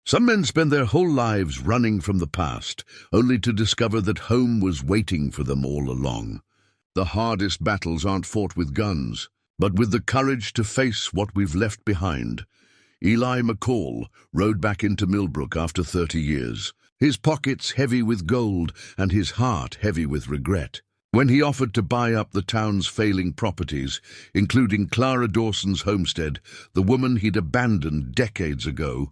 Some men spend their whole lives running from the past, only to discover that home was waiting for them all along. The hardest battles aren't fought with guns, but with the courage to face what we've left behind. Eli McCall rode back into Millbrook after 30 years, his pockets heavy with gold and his heart heavy with regret. When he offered to buy up the town's failing properties, including Clara Dawson's homestead, the woman he'd abandoned decades ago,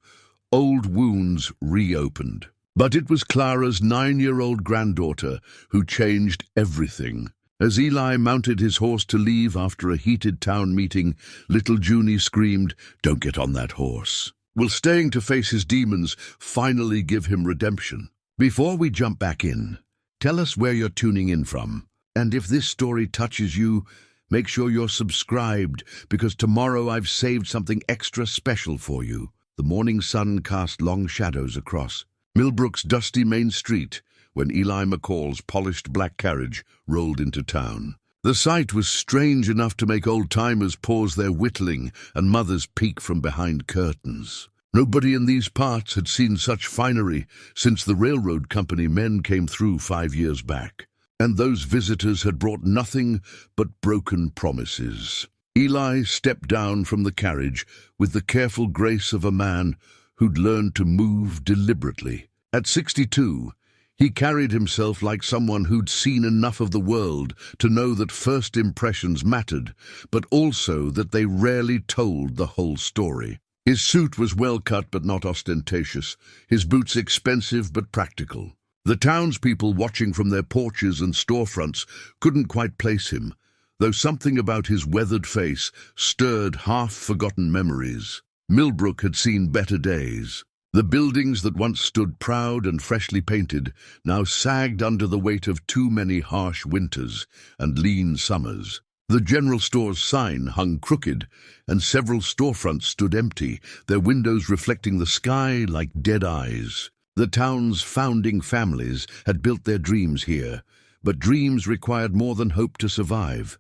old wounds reopened. But it was Clara's 9-year-old granddaughter who changed everything. As Eli mounted his horse to leave after a heated town meeting, little Junie screamed, "Don't get on that horse. Will staying to face his demons finally give him redemption?" Before we jump back in, tell us where you're tuning in from. And if this story touches you, make sure you're subscribed, because tomorrow I've saved something extra special for you. The morning sun cast long shadows across Millbrook's dusty main street when Eli McCall's polished black carriage rolled into town. The sight was strange enough to make old-timers pause their whittling and mothers peek from behind curtains. Nobody in these parts had seen such finery since the railroad company men came through 5 years back. And those visitors had brought nothing but broken promises. Eli stepped down from the carriage with the careful grace of a man who'd learned to move deliberately. At 62, he carried himself like someone who'd seen enough of the world to know that first impressions mattered, but also that they rarely told the whole story. His suit was well cut but not ostentatious, his boots expensive but practical. The townspeople watching from their porches and storefronts couldn't quite place him, though something about his weathered face stirred half-forgotten memories. Millbrook had seen better days. The buildings that once stood proud and freshly painted now sagged under the weight of too many harsh winters and lean summers. The general store's sign hung crooked, and several storefronts stood empty, their windows reflecting the sky like dead eyes. The town's founding families had built their dreams here, but dreams required more than hope to survive.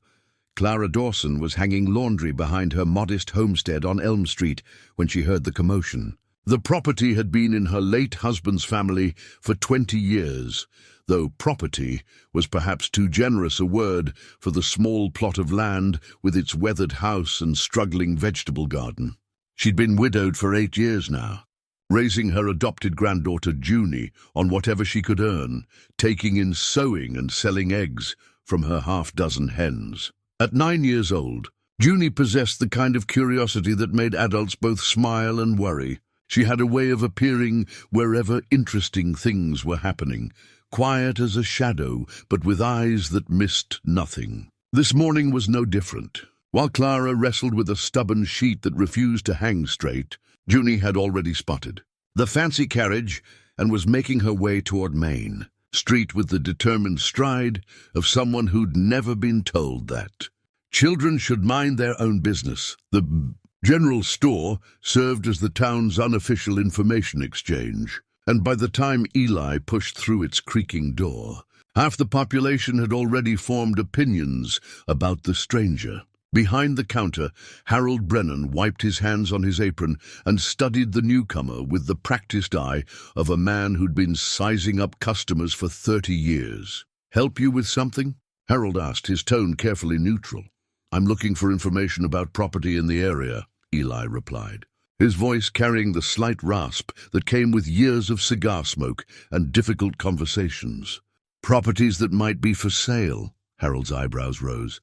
Clara Dawson was hanging laundry behind her modest homestead on Elm Street when she heard the commotion. The property had been in her late husband's family for 20 years, though property was perhaps too generous a word for the small plot of land with its weathered house and struggling vegetable garden. She'd been widowed for 8 years now, raising her adopted granddaughter Junie on whatever she could earn, taking in sewing and selling eggs from her half-dozen hens. At 9 years old, Junie possessed the kind of curiosity that made adults both smile and worry. She had a way of appearing wherever interesting things were happening, quiet as a shadow, but with eyes that missed nothing. This morning was no different. While Clara wrestled with a stubborn sheet that refused to hang straight, Junie had already spotted the fancy carriage and was making her way toward Main Street with the determined stride of someone who'd never been told that children should mind their own business. The general store served as the town's unofficial information exchange, and by the time Eli pushed through its creaking door, half the population had already formed opinions about the stranger. Behind the counter, Harold Brennan wiped his hands on his apron and studied the newcomer with the practiced eye of a man who'd been sizing up customers for 30 years. "Help you with something?" Harold asked, his tone carefully neutral. "I'm looking for information about property in the area," Eli replied, his voice carrying the slight rasp that came with years of cigar smoke and difficult conversations. "Properties that might be for sale," Harold's eyebrows rose.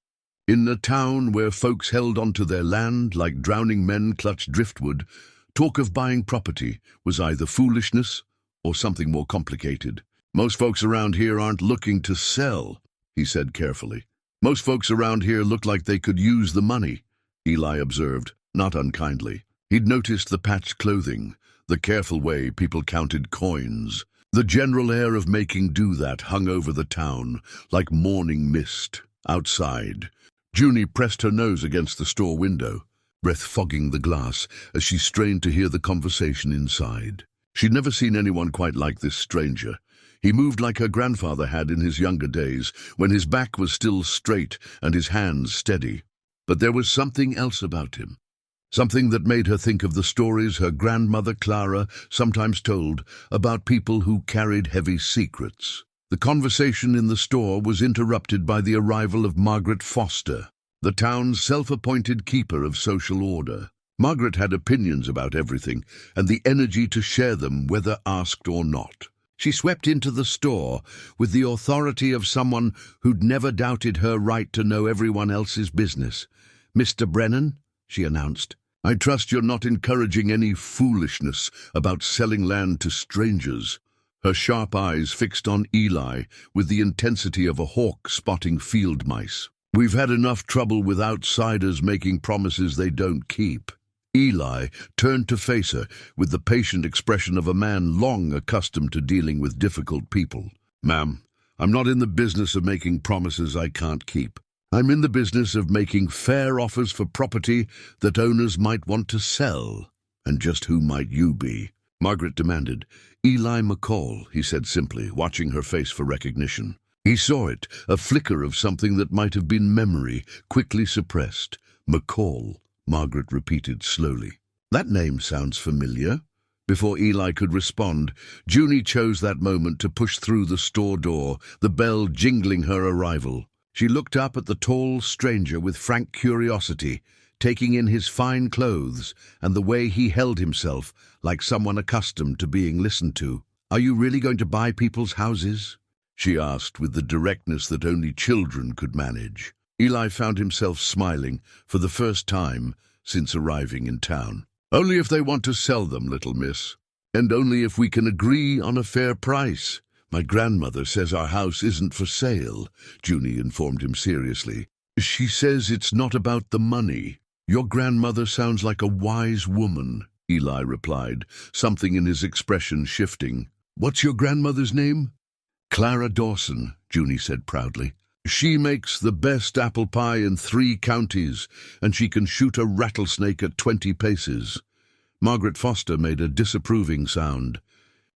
In a town where folks held onto their land like drowning men clutched driftwood, talk of buying property was either foolishness or something more complicated. "Most folks around here aren't looking to sell," he said carefully. "Most folks around here look like they could use the money," Eli observed, not unkindly. He'd noticed the patched clothing, the careful way people counted coins. The general air of making do that hung over the town like morning mist. Outside, Junie pressed her nose against the store window, breath fogging the glass as she strained to hear the conversation inside. She'd never seen anyone quite like this stranger. He moved like her grandfather had in his younger days, when his back was still straight and his hands steady. But there was something else about him. something that made her think of the stories her grandmother Clara sometimes told about people who carried heavy secrets. The conversation in the store was interrupted by the arrival of Margaret Foster, the town's self-appointed keeper of social order. Margaret had opinions about everything, and the energy to share them whether asked or not. She swept into the store with the authority of someone who'd never doubted her right to know everyone else's business. "Mr. Brennan," she announced, "I trust you're not encouraging any foolishness about selling land to strangers." Her sharp eyes fixed on Eli with the intensity of a hawk spotting field mice. "We've had enough trouble with outsiders making promises they don't keep." Eli turned to face her with the patient expression of a man long accustomed to dealing with difficult people. "Ma'am, I'm not in the business of making promises I can't keep. I'm in the business of making fair offers for property that owners might want to sell." "And just who might you be?" Margaret demanded. "Eli McCall," he said simply, watching her face for recognition. He saw it, a flicker of something that might have been memory, quickly suppressed. "McCall," Margaret repeated slowly. "That name sounds familiar." Before Eli could respond, Junie chose that moment to push through the store door, the bell jingling her arrival. She looked up at the tall stranger with frank curiosity, taking in his fine clothes and the way he held himself like someone accustomed to being listened to. "Are you really going to buy people's houses?" she asked with the directness that only children could manage. Eli found himself smiling for the first time since arriving in town. "Only if they want to sell them, little miss, and only if we can agree on a fair price. My grandmother says our house isn't for sale," Junie informed him seriously. "She says it's not about the money." "Your grandmother sounds like a wise woman," Eli replied, something in his expression shifting. "What's your grandmother's name?" "Clara Dawson," Junie said proudly. "She makes the best apple pie in 3 counties, and she can shoot a rattlesnake at 20 paces. Margaret Foster made a disapproving sound.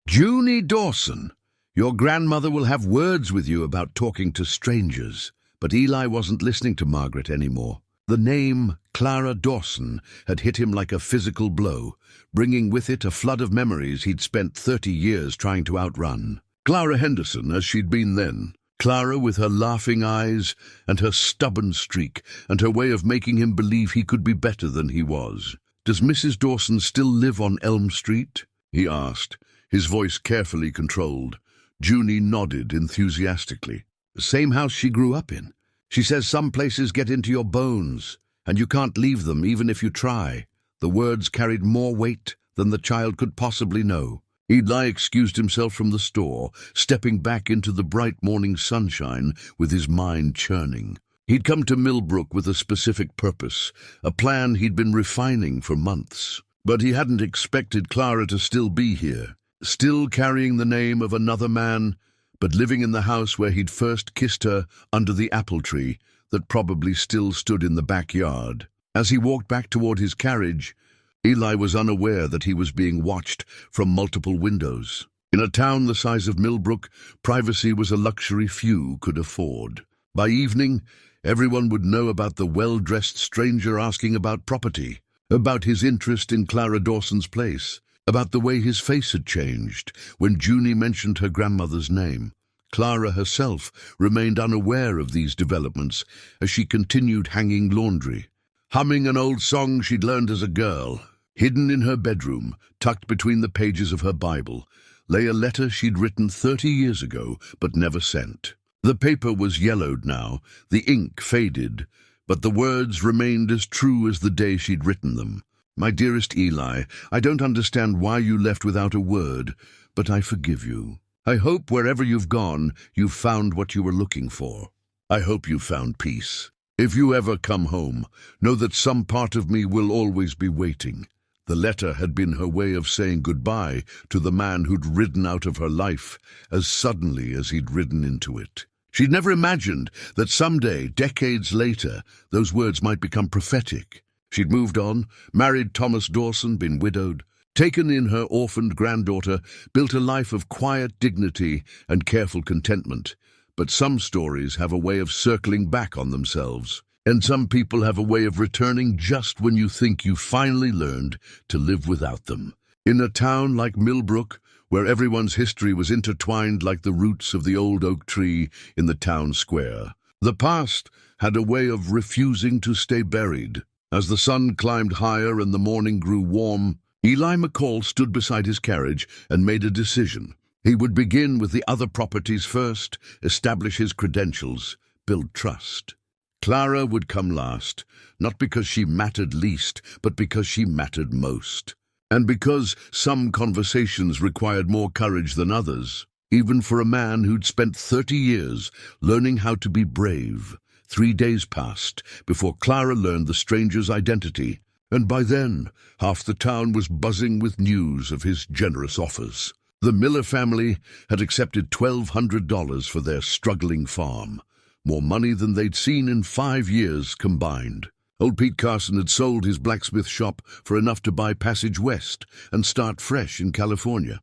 "Junie Dawson, your grandmother will have words with you about talking to strangers." But Eli wasn't listening to Margaret anymore. The name Clara Dawson had hit him like a physical blow, bringing with it a flood of memories he'd spent 30 years trying to outrun. Clara Henderson, as she'd been then. Clara with her laughing eyes and her stubborn streak and her way of making him believe he could be better than he was. "Does Mrs. Dawson still live on Elm Street?" he asked, his voice carefully controlled. Junie nodded enthusiastically. "The same house she grew up in. She says some places get into your bones, and you can't leave them even if you try." The words carried more weight than the child could possibly know. Eli excused himself from the store, stepping back into the bright morning sunshine with his mind churning. He'd come to Millbrook with a specific purpose, a plan he'd been refining for months. But he hadn't expected Clara to still be here, still carrying the name of another man, but living in the house where he'd first kissed her under the apple tree that probably still stood in the backyard. As he walked back toward his carriage, Eli was unaware that he was being watched from multiple windows. In a town the size of Millbrook, privacy was a luxury few could afford. By evening, everyone would know about the well-dressed stranger asking about property, about his interest in Clara Dawson's place, about the way his face had changed when Junie mentioned her grandmother's name. Clara herself remained unaware of these developments as she continued hanging laundry, humming an old song she'd learned as a girl. Hidden in her bedroom, tucked between the pages of her Bible, lay a letter she'd written 30 years ago but never sent. The paper was yellowed now, the ink faded, but the words remained as true as the day she'd written them. "My dearest Eli, I don't understand why you left without a word, but I forgive you. I hope wherever you've gone, you've found what you were looking for. I hope you've found peace. If you ever come home, know that some part of me will always be waiting." The letter had been her way of saying goodbye to the man who'd ridden out of her life as suddenly as he'd ridden into it. She'd never imagined that someday, decades later, those words might become prophetic. She'd moved on, married Thomas Dawson, been widowed, taken in her orphaned granddaughter, built a life of quiet dignity and careful contentment. But some stories have a way of circling back on themselves. And some people have a way of returning just when you think you finally learned to live without them. In a town like Millbrook, where everyone's history was intertwined like the roots of the old oak tree in the town square, the past had a way of refusing to stay buried. As the sun climbed higher and the morning grew warm, Eli McCall stood beside his carriage and made a decision. He would begin with the other properties first, establish his credentials, build trust. Clara would come last, not because she mattered least, but because she mattered most. And because some conversations required more courage than others, even for a man who'd spent 30 years learning how to be brave. 3 days passed before Clara learned the stranger's identity, and by then, half the town was buzzing with news of his generous offers. The Miller family had accepted $1,200 for their struggling farm, more money than they'd seen in 5 years combined. Old Pete Carson had sold his blacksmith shop for enough to buy passage west and start fresh in California.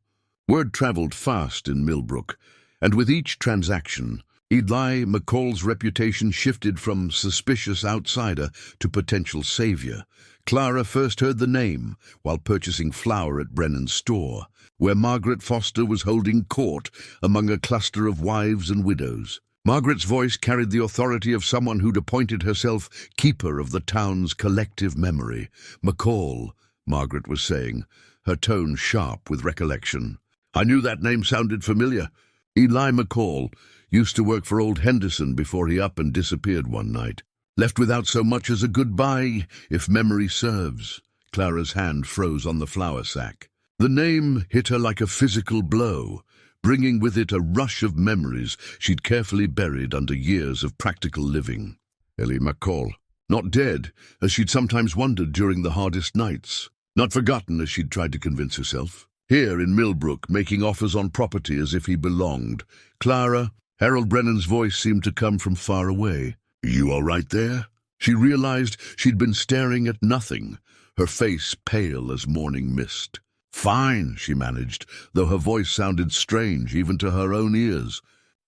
Word traveled fast in Millbrook, and with each transaction, Eli McCall's reputation shifted from suspicious outsider to potential savior. Clara first heard the name while purchasing flour at Brennan's store, where Margaret Foster was holding court among a cluster of wives and widows. Margaret's voice carried the authority of someone who'd appointed herself keeper of the town's collective memory. McCall, Margaret was saying, her tone sharp with recollection. I knew that name sounded familiar. Eli McCall used to work for old Henderson before he up and disappeared one night. Left without so much as a goodbye, if memory serves. Clara's hand froze on the flour sack. The name hit her like a physical blow, bringing with it a rush of memories she'd carefully buried under years of practical living. Eli McCall, not dead, as she'd sometimes wondered during the hardest nights. Not forgotten, as she'd tried to convince herself. Here in Millbrook, making offers on property as if he belonged. Clara, Harold Brennan's voice seemed to come from far away. You all right there? She realized she'd been staring at nothing, her face pale as morning mist. Fine, she managed, though her voice sounded strange even to her own ears.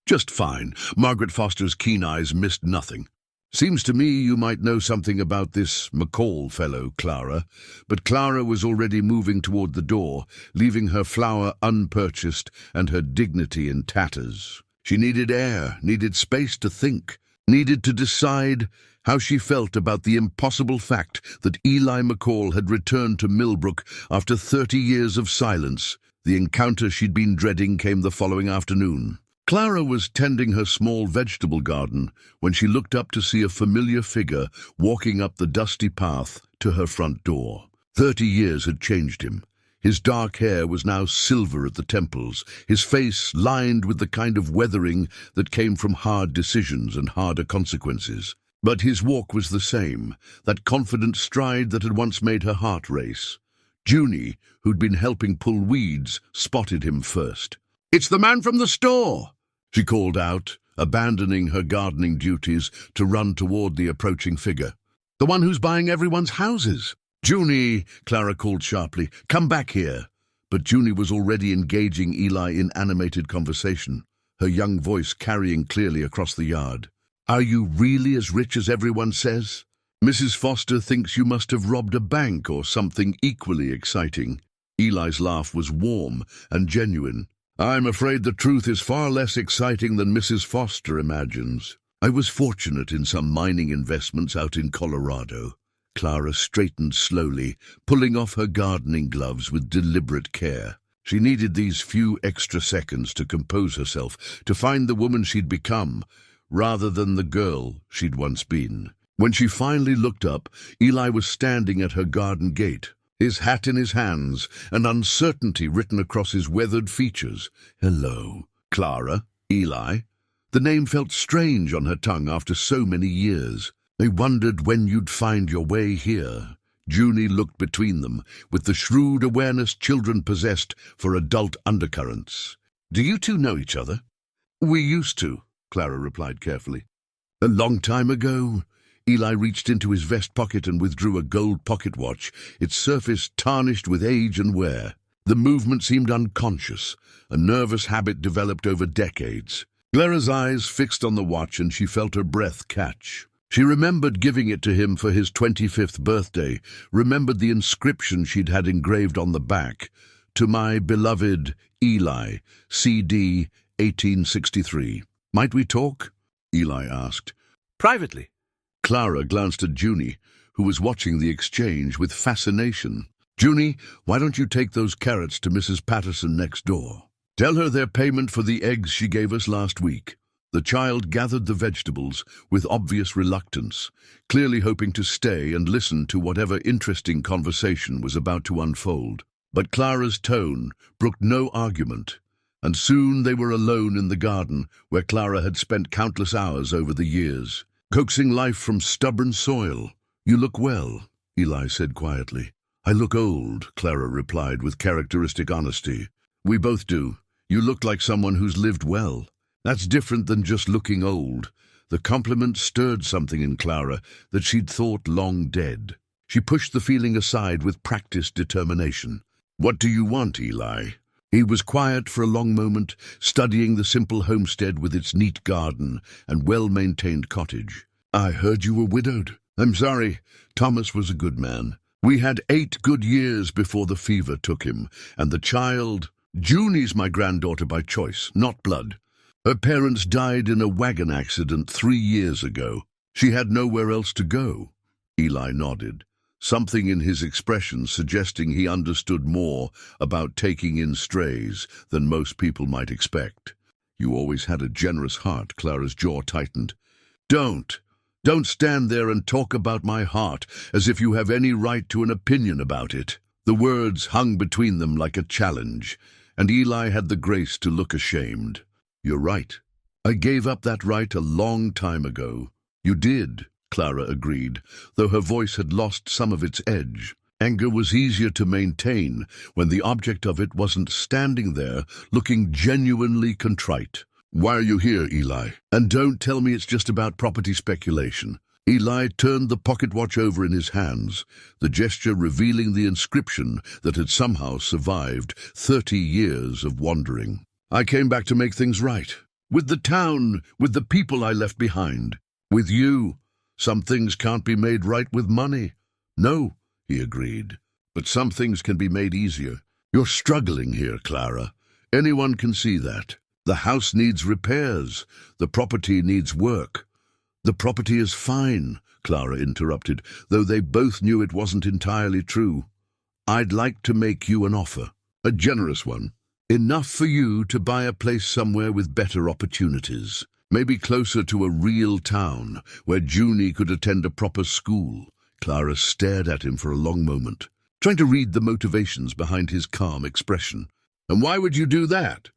Just fine. Margaret Foster's keen eyes missed nothing. Seems to me you might know something about this McCall fellow, Clara. But Clara was already moving toward the door, leaving her flour unpurchased and her dignity in tatters. She needed air, needed space to think, needed to decide how she felt about the impossible fact that Eli McCall had returned to Millbrook after 30 years of silence. The encounter she'd been dreading came the following afternoon. Clara was tending her small vegetable garden when she looked up to see a familiar figure walking up the dusty path to her front door. 30 years had changed him. His dark hair was now silver at the temples, his face lined with the kind of weathering that came from hard decisions and harder consequences. But his walk was the same, that confident stride that had once made her heart race. Junie, who'd been helping pull weeds, spotted him first. "It's the man from the store!" she called out, abandoning her gardening duties to run toward the approaching figure. "The one who's buying everyone's houses." "Junie," Clara called sharply, "come back here." But Junie was already engaging Eli in animated conversation, her young voice carrying clearly across the yard. "Are you really as rich as everyone says? Mrs. Foster thinks you must have robbed a bank or something equally exciting." Eli's laugh was warm and genuine. "I'm afraid the truth is far less exciting than Mrs. Foster imagines. I was fortunate in some mining investments out in Colorado." Clara straightened slowly, pulling off her gardening gloves with deliberate care. She needed these few extra seconds to compose herself, to find the woman she'd become, rather than the girl she'd once been. When she finally looked up, Eli was standing at her garden gate, his hat in his hands, and uncertainty written across his weathered features. "Hello, Clara, Eli." The name felt strange on her tongue after so many years. "I wondered when you'd find your way here." Junie looked between them, with the shrewd awareness children possessed for adult undercurrents. "Do you two know each other?" "We used to," Clara replied carefully. "A long time ago." Eli reached into his vest pocket and withdrew a gold pocket watch, its surface tarnished with age and wear. The movement seemed unconscious, a nervous habit developed over decades. Clara's eyes fixed on the watch and she felt her breath catch. She remembered giving it to him for his 25th birthday, remembered the inscription she'd had engraved on the back, "To my beloved Eli, CD 1863. "Might we talk?" Eli asked. Privately. Clara glanced at Junie, who was watching the exchange with fascination. "Junie, why don't you take those carrots to Mrs. Patterson next door? Tell her they're payment for the eggs she gave us last week." The child gathered the vegetables with obvious reluctance, clearly hoping to stay and listen to whatever interesting conversation was about to unfold. But Clara's tone brooked no argument, and soon they were alone in the garden where Clara had spent countless hours over the years, coaxing life from stubborn soil. "You look well," Eli said quietly. "I look old," Clara replied with characteristic honesty. "We both do. You look like someone who's lived well. That's different than just looking old." The compliment stirred something in Clara that she'd thought long dead. She pushed the feeling aside with practiced determination. "What do you want, Eli?" He was quiet for a long moment, studying the simple homestead with its neat garden and well-maintained cottage. "I heard you were widowed." "I'm sorry. Thomas was a good man. We had 8 good years before the fever took him, and the child... Junie's my granddaughter by choice, not blood. Her parents died in a wagon accident 3 years ago. She had nowhere else to go." Eli nodded, something in his expression suggesting he understood more about taking in strays than most people might expect. "You always had a generous heart." Clara's jaw tightened. Don't stand there and talk about my heart as if you have any right to an opinion about it." The words hung between them like a challenge, and Eli had the grace to look ashamed. "You're right. I gave up that right a long time ago." "You did," Clara agreed, though her voice had lost some of its edge. Anger was easier to maintain when the object of it wasn't standing there looking genuinely contrite. "Why are you here, Eli? And don't tell me it's just about property speculation." Eli turned the pocket watch over in his hands, the gesture revealing the inscription that had somehow survived 30 years of wandering. "I came back to make things right. With the town, with the people I left behind. With you. Some things can't be made right with money." "No," he agreed, "but some things can be made easier. You're struggling here, Clara. Anyone can see that. The house needs repairs. The property needs work." "The property is fine," Clara interrupted, though they both knew it wasn't entirely true. "I'd like to make you an offer. A generous one. Enough for you to buy a place somewhere with better opportunities. Maybe closer to a real town, where Junie could attend a proper school." Clara stared at him for a long moment, trying to read the motivations behind his calm expression. "And why would you do that?"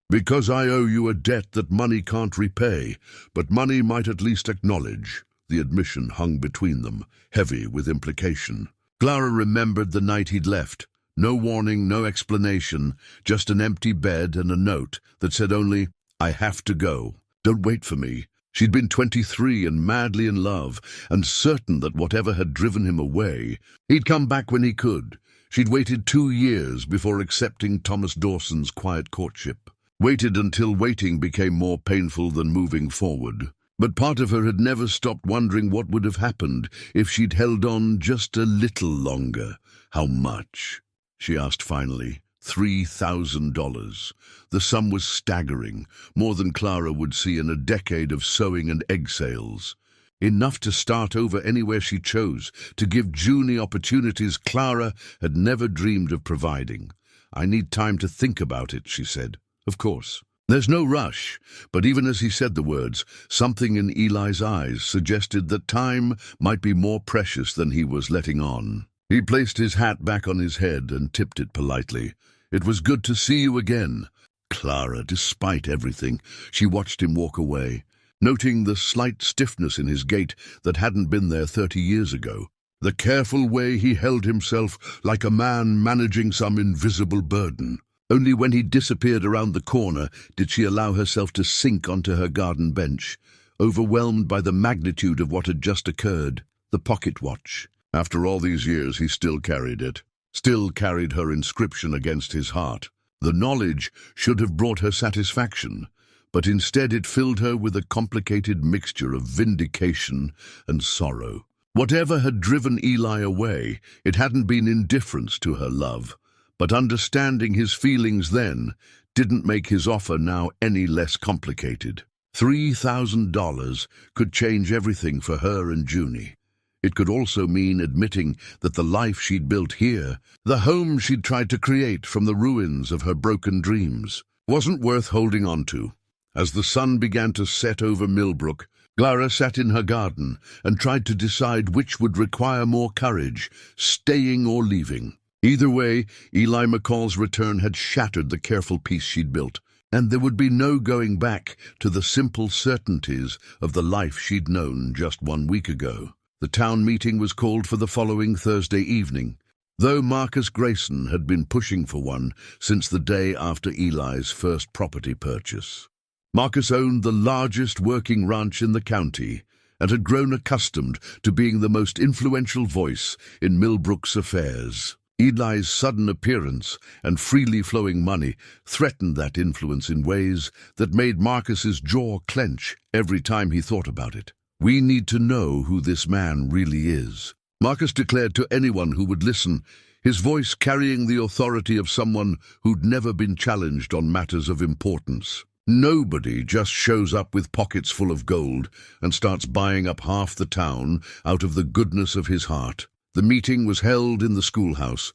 "Because I owe you a debt that money can't repay, but money might at least acknowledge." The admission hung between them, heavy with implication. Clara remembered the night he'd left. No warning, no explanation, just an empty bed and a note that said only, "I have to go. Don't wait for me." She'd been 23 and madly in love, and certain that whatever had driven him away, he'd come back when he could. She'd waited 2 years before accepting Thomas Dawson's quiet courtship. Waited until waiting became more painful than moving forward. But part of her had never stopped wondering what would have happened if she'd held on just a little longer. "How much?" she asked finally. $3,000. The sum was staggering, more than Clara would see in a decade of sewing and egg sales. Enough to start over anywhere she chose, to give Junie opportunities Clara had never dreamed of providing. "I need time to think about it," she said. "Of course. There's no rush." But even as he said the words, something in Eli's eyes suggested that time might be more precious than he was letting on. He placed his hat back on his head and tipped it politely. "It was good to see you again." Clara, despite everything, she watched him walk away, noting the slight stiffness in his gait that hadn't been there 30 years ago. The careful way he held himself like a man managing some invisible burden. Only when he disappeared around the corner did she allow herself to sink onto her garden bench, overwhelmed by the magnitude of what had just occurred. The pocket watch. After all these years, he still carried it. Still carried her inscription against his heart. The knowledge should have brought her satisfaction, but instead it filled her with a complicated mixture of vindication and sorrow. Whatever had driven Eli away, it hadn't been indifference to her love, but understanding his feelings then didn't make his offer now any less complicated. $3,000 could change everything for her and Junie. It could also mean admitting that the life she'd built here, the home she'd tried to create from the ruins of her broken dreams, wasn't worth holding on to. As the sun began to set over Millbrook, Clara sat in her garden and tried to decide which would require more courage, staying or leaving. Either way, Eli McCall's return had shattered the careful peace she'd built, and there would be no going back to the simple certainties of the life she'd known just 1 week ago. The town meeting was called for the following Thursday evening, though Marcus Grayson had been pushing for one since the day after Eli's first property purchase. Marcus owned the largest working ranch in the county and had grown accustomed to being the most influential voice in Millbrook's affairs. Eli's sudden appearance and freely flowing money threatened that influence in ways that made Marcus's jaw clench every time he thought about it. "We need to know who this man really is," Marcus declared to anyone who would listen, his voice carrying the authority of someone who'd never been challenged on matters of importance. Nobody just shows up with pockets full of gold and starts buying up half the town out of the goodness of his heart. The meeting was held in the schoolhouse,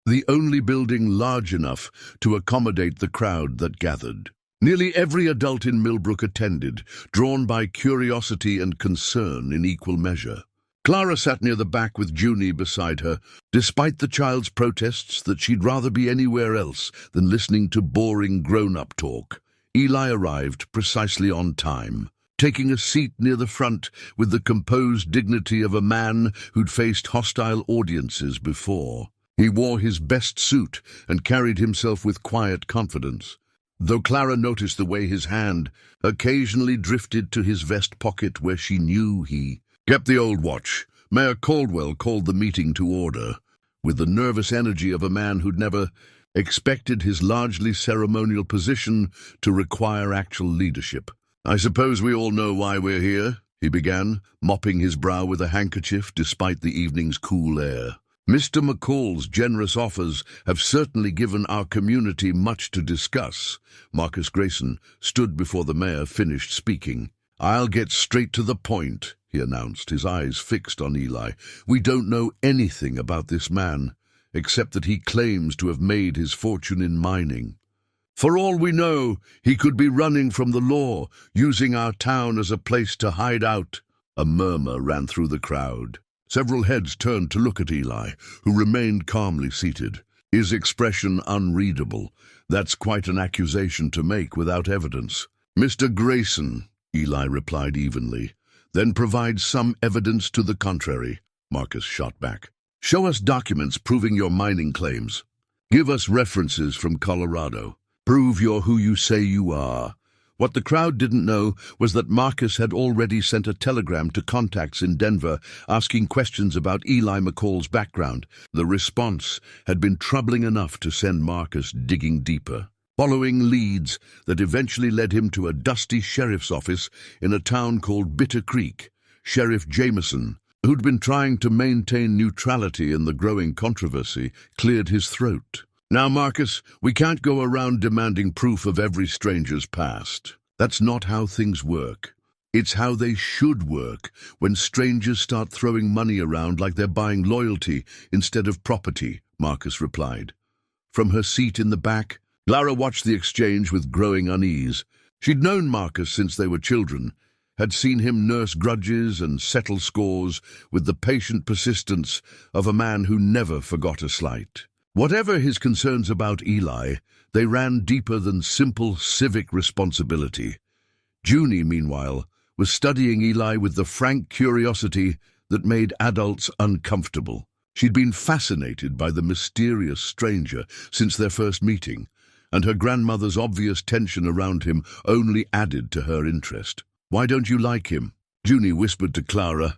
the only building large enough to accommodate the crowd that gathered. Nearly every adult in Millbrook attended, drawn by curiosity and concern in equal measure. Clara sat near the back with Junie beside her, despite the child's protests that she'd rather be anywhere else than listening to boring grown-up talk. Eli arrived precisely on time, taking a seat near the front with the composed dignity of a man who'd faced hostile audiences before. He wore his best suit and carried himself with quiet confidence, though Clara noticed the way his hand occasionally drifted to his vest pocket where she knew he kept the old watch. Mayor Caldwell called the meeting to order, with the nervous energy of a man who'd never expected his largely ceremonial position to require actual leadership. "I suppose we all know why we're here," he began, mopping his brow with a handkerchief despite the evening's cool air. "Mr. McCall's generous offers have certainly given our community much to discuss." Marcus Grayson stood before the mayor finished speaking. "I'll get straight to the point," he announced, his eyes fixed on Eli. "We don't know anything about this man, except that he claims to have made his fortune in mining. For all we know, he could be running from the law, using our town as a place to hide out." A murmur ran through the crowd. Several heads turned to look at Eli, who remained calmly seated, his expression unreadable. "That's quite an accusation to make without evidence." "Mr. Grayson," Eli replied evenly. "Then provide some evidence to the contrary," Marcus shot back. "Show us documents proving your mining claims. Give us references from Colorado. Prove you're who you say you are." What the crowd didn't know was that Marcus had already sent a telegram to contacts in Denver asking questions about Eli McCall's background. The response had been troubling enough to send Marcus digging deeper, following leads that eventually led him to a dusty sheriff's office in a town called Bitter Creek. Sheriff Jameson, who'd been trying to maintain neutrality in the growing controversy, cleared his throat. "Now, Marcus, we can't go around demanding proof of every stranger's past. That's not how things work. It's how they should work when strangers start throwing money around like they're buying loyalty instead of property," Marcus replied. From her seat in the back, Clara watched the exchange with growing unease. She'd known Marcus since they were children, had seen him nurse grudges and settle scores with the patient persistence of a man who never forgot a slight. Whatever his concerns about Eli, they ran deeper than simple civic responsibility. Junie, meanwhile, was studying Eli with the frank curiosity that made adults uncomfortable. She'd been fascinated by the mysterious stranger since their first meeting, and her grandmother's obvious tension around him only added to her interest. "Why don't you like him?" Junie whispered to Clara.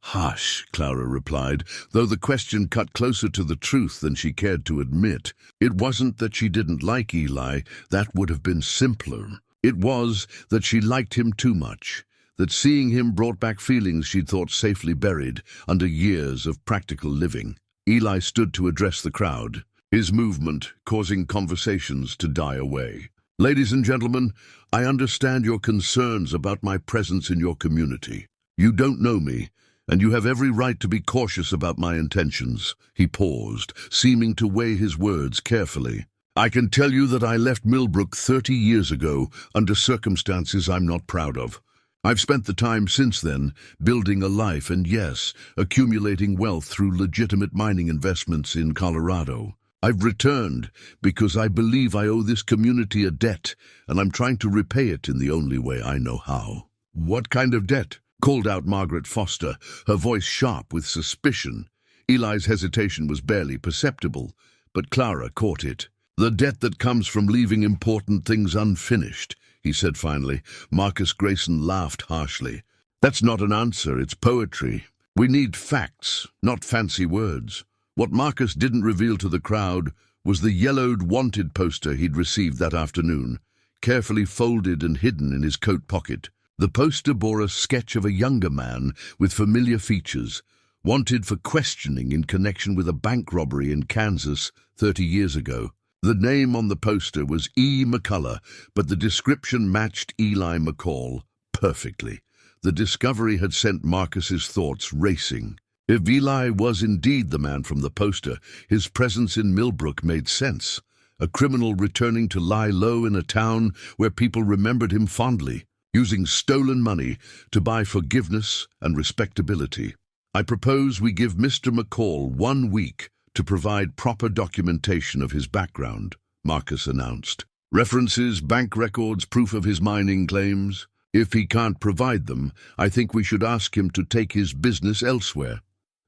"Hush," Clara replied, though the question cut closer to the truth than she cared to admit. It wasn't that she didn't like Eli, that would have been simpler. It was that she liked him too much, that seeing him brought back feelings she'd thought safely buried under years of practical living. Eli stood to address the crowd, his movement causing conversations to die away. "Ladies and gentlemen, I understand your concerns about my presence in your community. You don't know me, and you have every right to be cautious about my intentions." He paused, seeming to weigh his words carefully. "I can tell you that I left Millbrook 30 years ago under circumstances I'm not proud of. I've spent the time since then building a life and, yes, accumulating wealth through legitimate mining investments in Colorado. I've returned because I believe I owe this community a debt, and I'm trying to repay it in the only way I know how." "What kind of debt?" called out Margaret Foster, her voice sharp with suspicion. Eli's hesitation was barely perceptible, but Clara caught it. "The debt that comes from leaving important things unfinished," he said finally. Marcus Grayson laughed harshly. "That's not an answer, it's poetry. We need facts, not fancy words." What Marcus didn't reveal to the crowd was the yellowed wanted poster he'd received that afternoon, carefully folded and hidden in his coat pocket. The poster bore a sketch of a younger man with familiar features, wanted for questioning in connection with a bank robbery in Kansas 30 years ago. The name on the poster was E. McCullough, but the description matched Eli McCall perfectly. The discovery had sent Marcus's thoughts racing. If Eli was indeed the man from the poster, his presence in Millbrook made sense. A criminal returning to lie low in a town where people remembered him fondly, using stolen money to buy forgiveness and respectability. "I propose we give Mr. McCall 1 week to provide proper documentation of his background," Marcus announced. "References, bank records, proof of his mining claims. If he can't provide them, I think we should ask him to take his business elsewhere."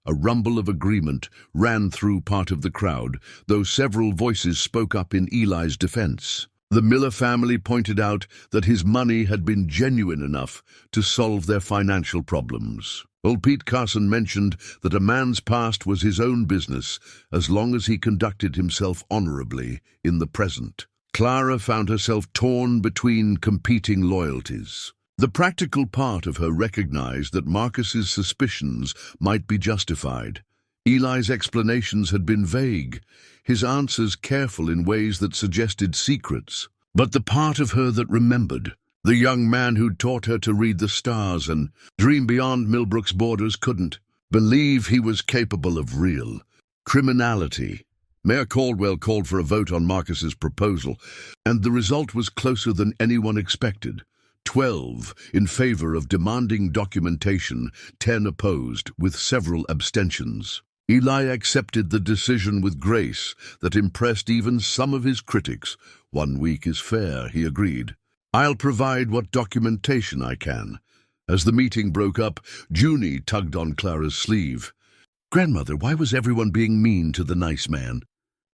A rumble of agreement ran through part of the crowd, though several voices spoke up in Eli's defense. The Miller family pointed out that his money had been genuine enough to solve their financial problems. Old Pete Carson mentioned that a man's past was his own business as long as he conducted himself honorably in the present. Clara found herself torn between competing loyalties. The practical part of her recognized that Marcus's suspicions might be justified. Eli's explanations had been vague, his answers careful in ways that suggested secrets. But the part of her that remembered, the young man who'd taught her to read the stars and dream beyond Millbrook's borders, couldn't believe he was capable of real criminality. Mayor Caldwell called for a vote on Marcus's proposal, and the result was closer than anyone expected. 12 in favor of demanding documentation, 10 opposed, with several abstentions. Eli accepted the decision with grace that impressed even some of his critics. 1 week is fair, he agreed. "I'll provide what documentation I can." As the meeting broke up, Junie tugged on Clara's sleeve. "Grandmother, why was everyone being mean to the nice man?"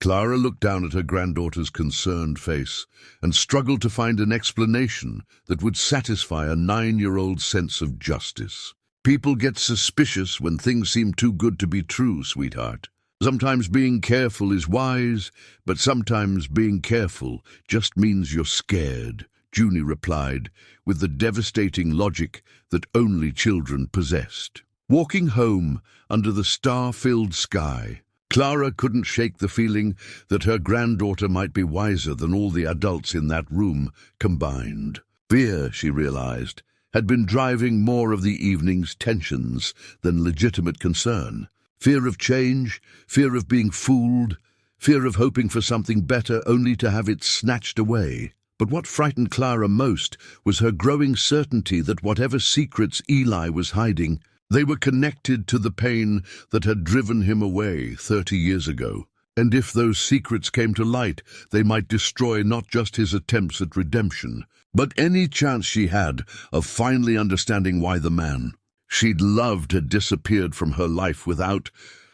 Clara looked down at her granddaughter's concerned face and struggled to find an explanation that would satisfy a 9-year-old's sense of justice. "People get suspicious when things seem too good to be true, sweetheart. Sometimes being careful is wise, but sometimes being careful just means you're scared," Junie replied, with the devastating logic that only children possessed. Walking home under the star-filled sky, Clara couldn't shake the feeling that her granddaughter might be wiser than all the adults in that room combined. Fear, she realized, had been driving more of the evening's tensions than legitimate concern. Fear of change, fear of being fooled, fear of hoping for something better only to have it snatched away. But what frightened Clara most was her growing certainty that whatever secrets Eli was hiding, they were connected to the pain that had driven him away 30 years ago. And if those secrets came to light, they might destroy not just his attempts at redemption, but any chance she had of finally understanding why the man she'd loved had disappeared from her life without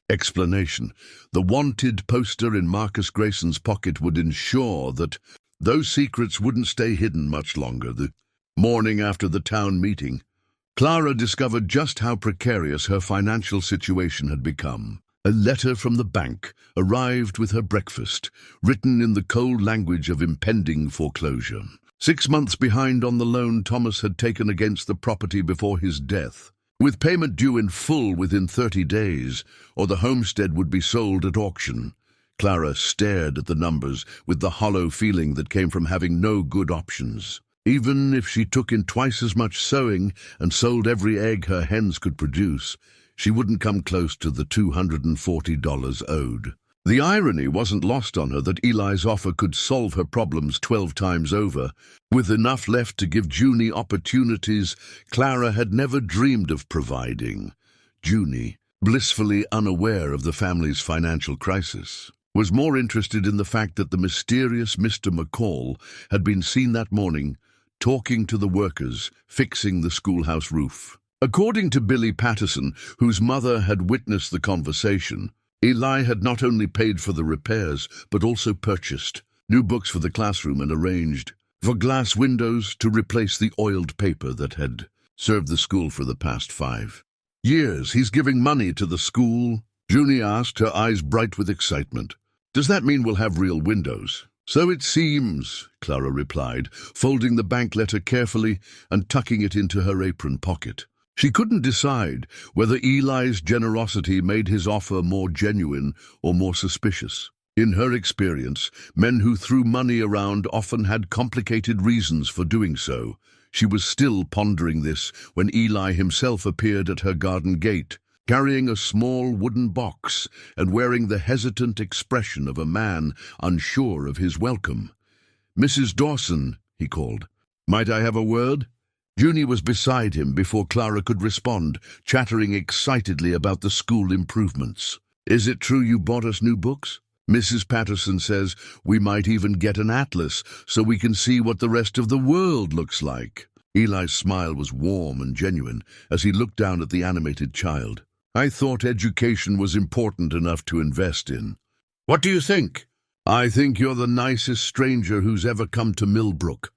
explanation. The wanted poster in Marcus Grayson's pocket would ensure that those secrets wouldn't stay hidden much longer. The morning after the town meeting, Clara discovered just how precarious her financial situation had become. A letter from the bank arrived with her breakfast, written in the cold language of impending foreclosure. 6 months behind on the loan Thomas had taken against the property before his death, with payment due in full within 30 days, or the homestead would be sold at auction. Clara stared at the numbers with the hollow feeling that came from having no good options. Even if she took in twice as much sewing and sold every egg her hens could produce, she wouldn't come close to the $240 owed. The irony wasn't lost on her that Eli's offer could solve her problems 12 times over. With enough left to give Junie opportunities Clara had never dreamed of providing. Junie, blissfully unaware of the family's financial crisis, was more interested in the fact that the mysterious Mr. McCall had been seen that morning talking to the workers fixing the schoolhouse roof. According to Billy Patterson, whose mother had witnessed the conversation, Eli had not only paid for the repairs, but also purchased new books for the classroom and arranged for glass windows to replace the oiled paper that had served the school for the past 5 years. He's giving money to the school? Junie asked, her eyes bright with excitement. Does that mean we'll have real windows? So it seems, Clara replied, folding the bank letter carefully and tucking it into her apron pocket. She couldn't decide whether Eli's generosity made his offer more genuine or more suspicious. In her experience, men who threw money around often had complicated reasons for doing so. She was still pondering this when Eli himself appeared at her garden gate, carrying a small wooden box and wearing the hesitant expression of a man unsure of his welcome. "Mrs. Dawson," he called. "Might I have a word?" Junie was beside him before Clara could respond, chattering excitedly about the school improvements. "Is it true you bought us new books? Mrs. Patterson says we might even get an atlas so we can see what the rest of the world looks like." Eli's smile was warm and genuine as he looked down at the animated child. "I thought education was important enough to invest in. What do you think?" "I think you're the nicest stranger who's ever come to Millbrook,"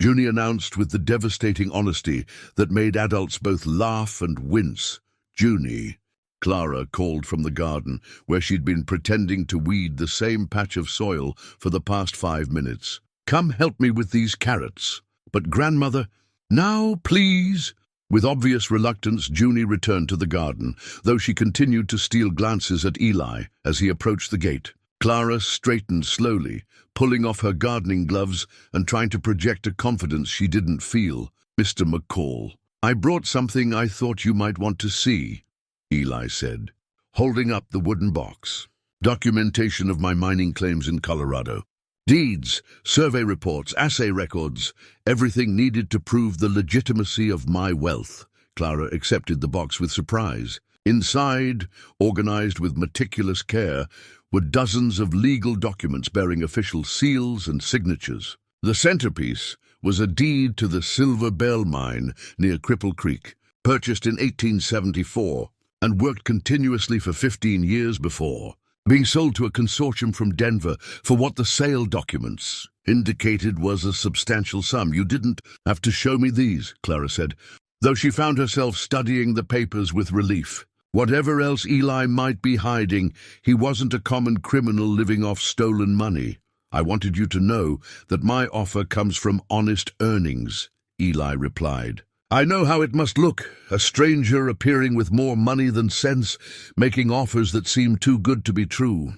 Junie announced with the devastating honesty that made adults both laugh and wince. "Junie," Clara called from the garden, where she'd been pretending to weed the same patch of soil for the past 5 minutes. "Come help me with these carrots." "But grandmother—" "Now, please." With obvious reluctance, Junie returned to the garden, though she continued to steal glances at Eli as he approached the gate. Clara straightened slowly, pulling off her gardening gloves and trying to project a confidence she didn't feel. "Mr. McCall, I brought something I thought you might want to see," Eli said, holding up the wooden box. "Documentation of my mining claims in Colorado. Deeds, survey reports, assay records, everything needed to prove the legitimacy of my wealth." Clara accepted the box with surprise. Inside, organized with meticulous care, were dozens of legal documents bearing official seals and signatures. The centerpiece was a deed to the Silver Bell mine near Cripple Creek, purchased in 1874 and worked continuously for 15 years before, being sold to a consortium from Denver for what the sale documents indicated was a substantial sum. "You didn't have to show me these," Clara said, though she found herself studying the papers with relief. Whatever else Eli might be hiding, he wasn't a common criminal living off stolen money. "I wanted you to know that my offer comes from honest earnings," Eli replied. "I know how it must look, a stranger appearing with more money than sense, making offers that seem too good to be true.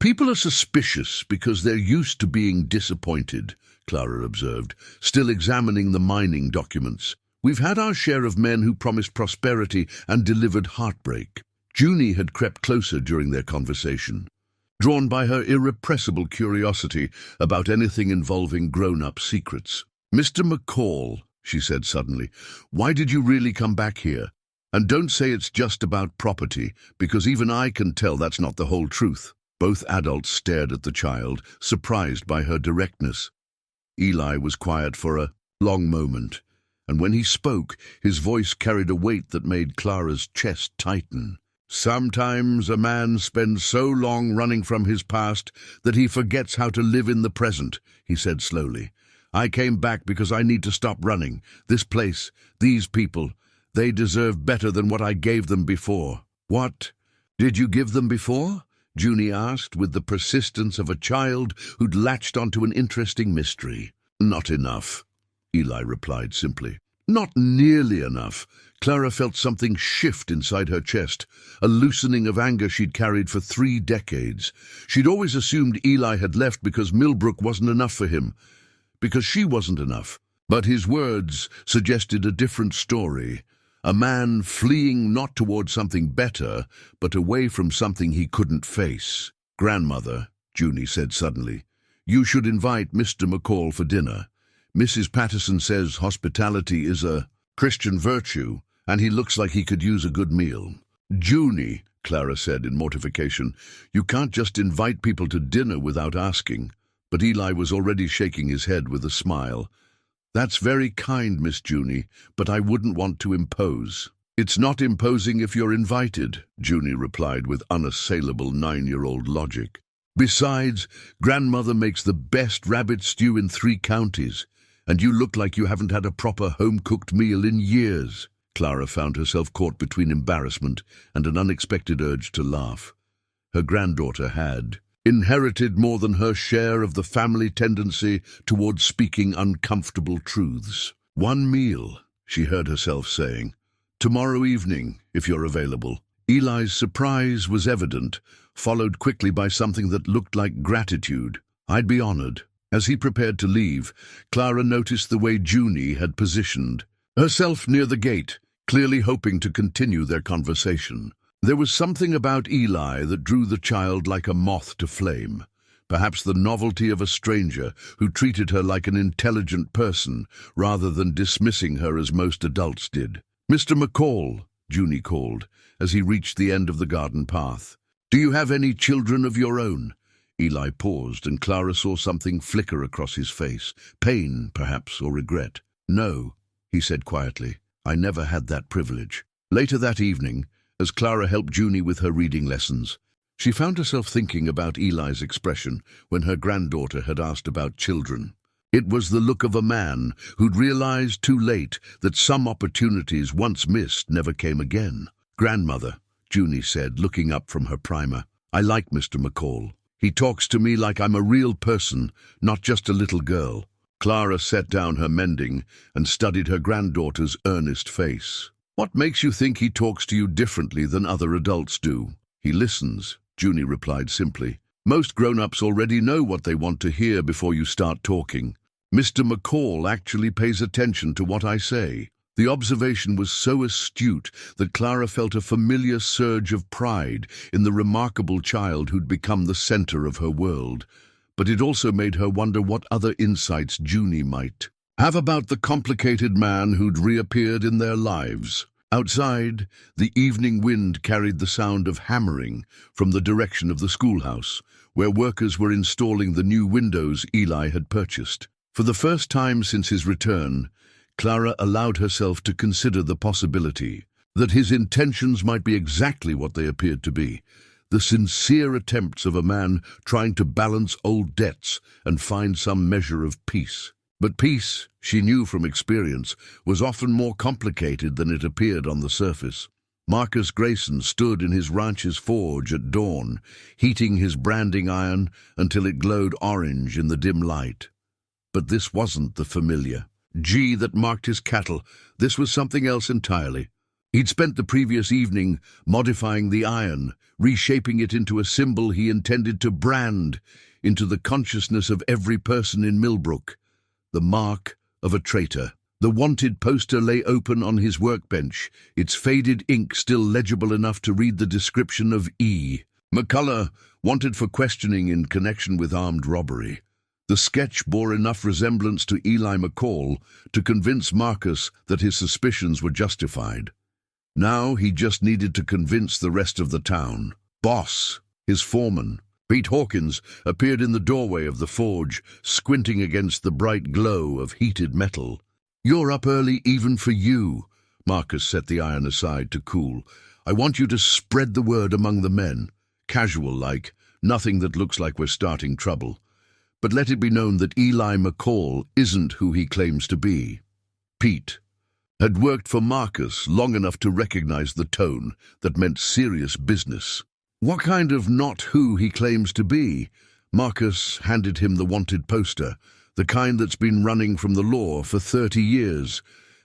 People are suspicious because they're used to being disappointed," Clara observed, still examining the mining documents. "We've had our share of men who promised prosperity and delivered heartbreak." Junie had crept closer during their conversation, drawn by her irrepressible curiosity about anything involving grown-up secrets. "Mr. McCall," she said suddenly, "why did you really come back here? And don't say it's just about property, because even I can tell that's not the whole truth." Both adults stared at the child, surprised by her directness. Eli was quiet for a long moment, and when he spoke, his voice carried a weight that made Clara's chest tighten. "Sometimes a man spends so long running from his past that he forgets how to live in the present," he said slowly. "I came back because I need to stop running. This place, these people, they deserve better than what I gave them before." "What did you give them before?" Junie asked, with the persistence of a child who'd latched onto an interesting mystery. "Not enough. Eli replied simply. Not nearly enough. Clara felt something shift inside her chest, a loosening of anger she'd carried for 3 decades. She'd always assumed Eli had left because Millbrook wasn't enough for him, because she wasn't enough. But his words suggested a different story. A man fleeing not toward something better, but away from something he couldn't face. "Grandmother," Junie said suddenly, "you should invite Mr. McCall for dinner. Mrs. Patterson says hospitality is a Christian virtue, and he looks like he could use a good meal." "Junie," Clara said in mortification, "you can't just invite people to dinner without asking." But Eli was already shaking his head with a smile. "That's very kind, Miss Junie, but I wouldn't want to impose." "It's not imposing if you're invited," Junie replied with unassailable 9-year-old logic. "Besides, Grandmother makes the best rabbit stew in 3 counties, and you look like you haven't had a proper home-cooked meal in years." Clara found herself caught between embarrassment and an unexpected urge to laugh. Her granddaughter had inherited more than her share of the family tendency toward speaking uncomfortable truths. "One meal," she heard herself saying. "Tomorrow evening, if you're available." Eli's surprise was evident, followed quickly by something that looked like gratitude. "I'd be honored." As he prepared to leave, Clara noticed the way Junie had positioned herself near the gate, clearly hoping to continue their conversation. There was something about Eli that drew the child like a moth to flame. Perhaps the novelty of a stranger who treated her like an intelligent person rather than dismissing her as most adults did. "Mr. McCall," Junie called as he reached the end of the garden path. "Do you have any children of your own?" Eli paused, and Clara saw something flicker across his face. Pain, perhaps, or regret. "No," he said quietly. "I never had that privilege." Later that evening, as Clara helped Junie with her reading lessons, she found herself thinking about Eli's expression when her granddaughter had asked about children. It was the look of a man who'd realized too late that some opportunities once missed never came again. "Grandmother," Junie said, looking up from her primer, "I like Mr. McCall. He talks to me like I'm a real person, not just a little girl." Clara set down her mending and studied her granddaughter's earnest face. "What makes you think he talks to you differently than other adults do?" "He listens," Junie replied simply. "Most grown-ups already know what they want to hear before you start talking. Mr. McCall actually pays attention to what I say." The observation was so astute that Clara felt a familiar surge of pride in the remarkable child who'd become the center of her world. But it also made her wonder what other insights Junie might have about the complicated man who'd reappeared in their lives. Outside, the evening wind carried the sound of hammering from the direction of the schoolhouse, where workers were installing the new windows Eli had purchased. For the first time since his return, Clara allowed herself to consider the possibility that his intentions might be exactly what they appeared to be, the sincere attempts of a man trying to balance old debts and find some measure of peace. But peace, she knew from experience, was often more complicated than it appeared on the surface. Marcus Grayson stood in his ranch's forge at dawn, heating his branding iron until it glowed orange in the dim light. But this wasn't the familiar G that marked his cattle. This was something else entirely. He'd spent the previous evening modifying the iron, reshaping it into a symbol he intended to brand into the consciousness of every person in Millbrook. The mark of a traitor. The wanted poster lay open on his workbench, its faded ink still legible enough to read the description of E. McCullough, wanted for questioning in connection with armed robbery. The sketch bore enough resemblance to Eli McCall to convince Marcus that his suspicions were justified. Now he just needed to convince the rest of the town. Boss, his foreman, Pete Hawkins, appeared in the doorway of the forge, squinting against the bright glow of heated metal. "You're up early even for you." Marcus set the iron aside to cool. "I want you to spread the word among the men. Casual-like, nothing that looks like we're starting trouble. But let it be known that Eli McCall isn't who he claims to be." Pete had worked for Marcus long enough to recognize the tone that meant serious business. "What kind of not who he claims to be?" Marcus handed him the wanted poster, The kind that's been running from the law for 30 years.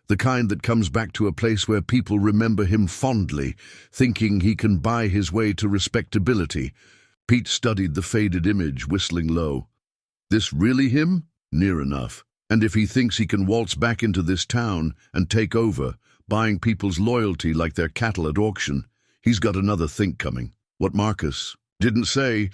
The kind that comes back to a place where people remember him fondly, thinking he can buy his way to respectability. Pete studied the faded image, whistling low. This really him? Near enough. And if he thinks he can waltz back into this town and take over, buying people's loyalty like their cattle at auction, he's got another think coming. What Marcus couldn't say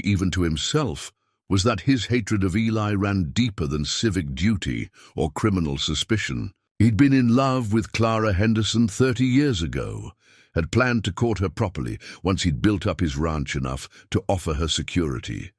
even to himself, was that his hatred of Eli ran deeper than civic duty or criminal suspicion. He'd been in love with Clara Henderson 30 years ago, had planned to court her properly once he'd built up his ranch enough to offer her security.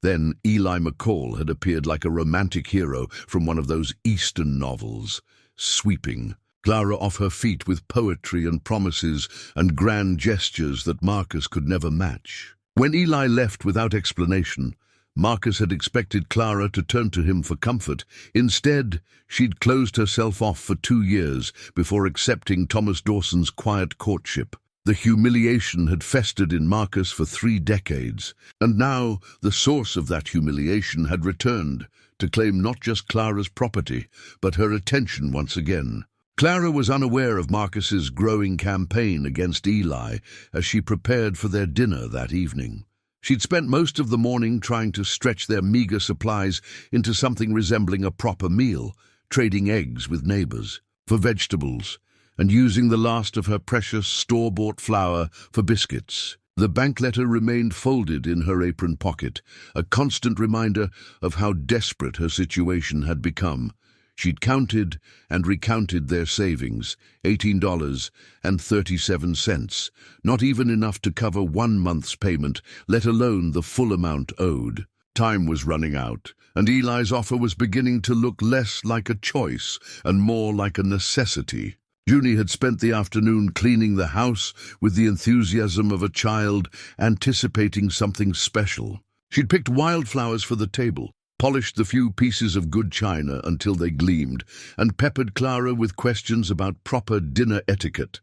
Then Eli McCall had appeared like a romantic hero from one of those Eastern novels, sweeping Clara off her feet with poetry and promises and grand gestures that Marcus could never match. When Eli left without explanation, Marcus had expected Clara to turn to him for comfort. Instead, she'd closed herself off for 2 years before accepting Thomas Dawson's quiet courtship. The humiliation had festered in Marcus for 3 decades, and now the source of that humiliation had returned to claim not just Clara's property, but her attention once again. Clara was unaware of Marcus's growing campaign against Eli as she prepared for their dinner that evening. She'd spent most of the morning trying to stretch their meager supplies into something resembling a proper meal, trading eggs with neighbors for vegetables, and using the last of her precious store-bought flour for biscuits. The bank letter remained folded in her apron pocket, a constant reminder of how desperate her situation had become. She'd counted and recounted their savings, $18.37, not even enough to cover 1 month's payment, let alone the full amount owed. Time was running out, and Eli's offer was beginning to look less like a choice and more like a necessity. Junie had spent the afternoon cleaning the house with the enthusiasm of a child anticipating something special. She'd picked wildflowers for the table, polished the few pieces of good china until they gleamed, and peppered Clara with questions about proper dinner etiquette.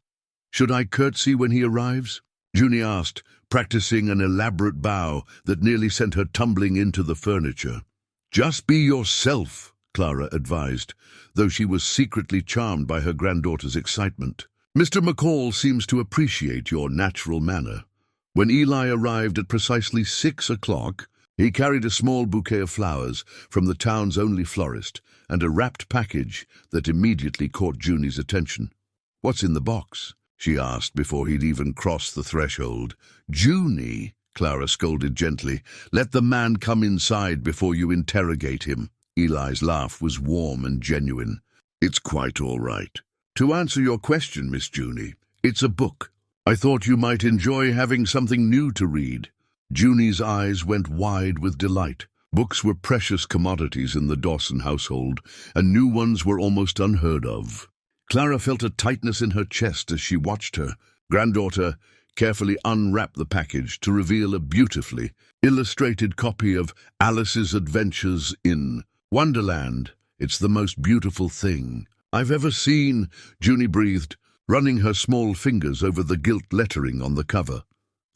"Should I curtsy when he arrives?" Junie asked, practicing an elaborate bow that nearly sent her tumbling into the furniture. "Just be yourself," Clara advised, though she was secretly charmed by her granddaughter's excitement. "Mr. McCall seems to appreciate your natural manner." When Eli arrived at precisely 6 o'clock, he carried a small bouquet of flowers from the town's only florist and a wrapped package that immediately caught Junie's attention. "What's in the box?" she asked before he'd even crossed the threshold. "Junie," Clara scolded gently, "let the man come inside before you interrogate him." Eli's laugh was warm and genuine. "It's quite all right. To answer your question, Miss Junie, it's a book. I thought you might enjoy having something new to read." Junie's eyes went wide with delight. Books were precious commodities in the Dawson household, and new ones were almost unheard of. Clara felt a tightness in her chest as she watched her granddaughter carefully unwrap the package to reveal a beautifully illustrated copy of Alice's Adventures in Wonderland. "It's the most beautiful thing I've ever seen," Junie breathed, running her small fingers over the gilt lettering on the cover.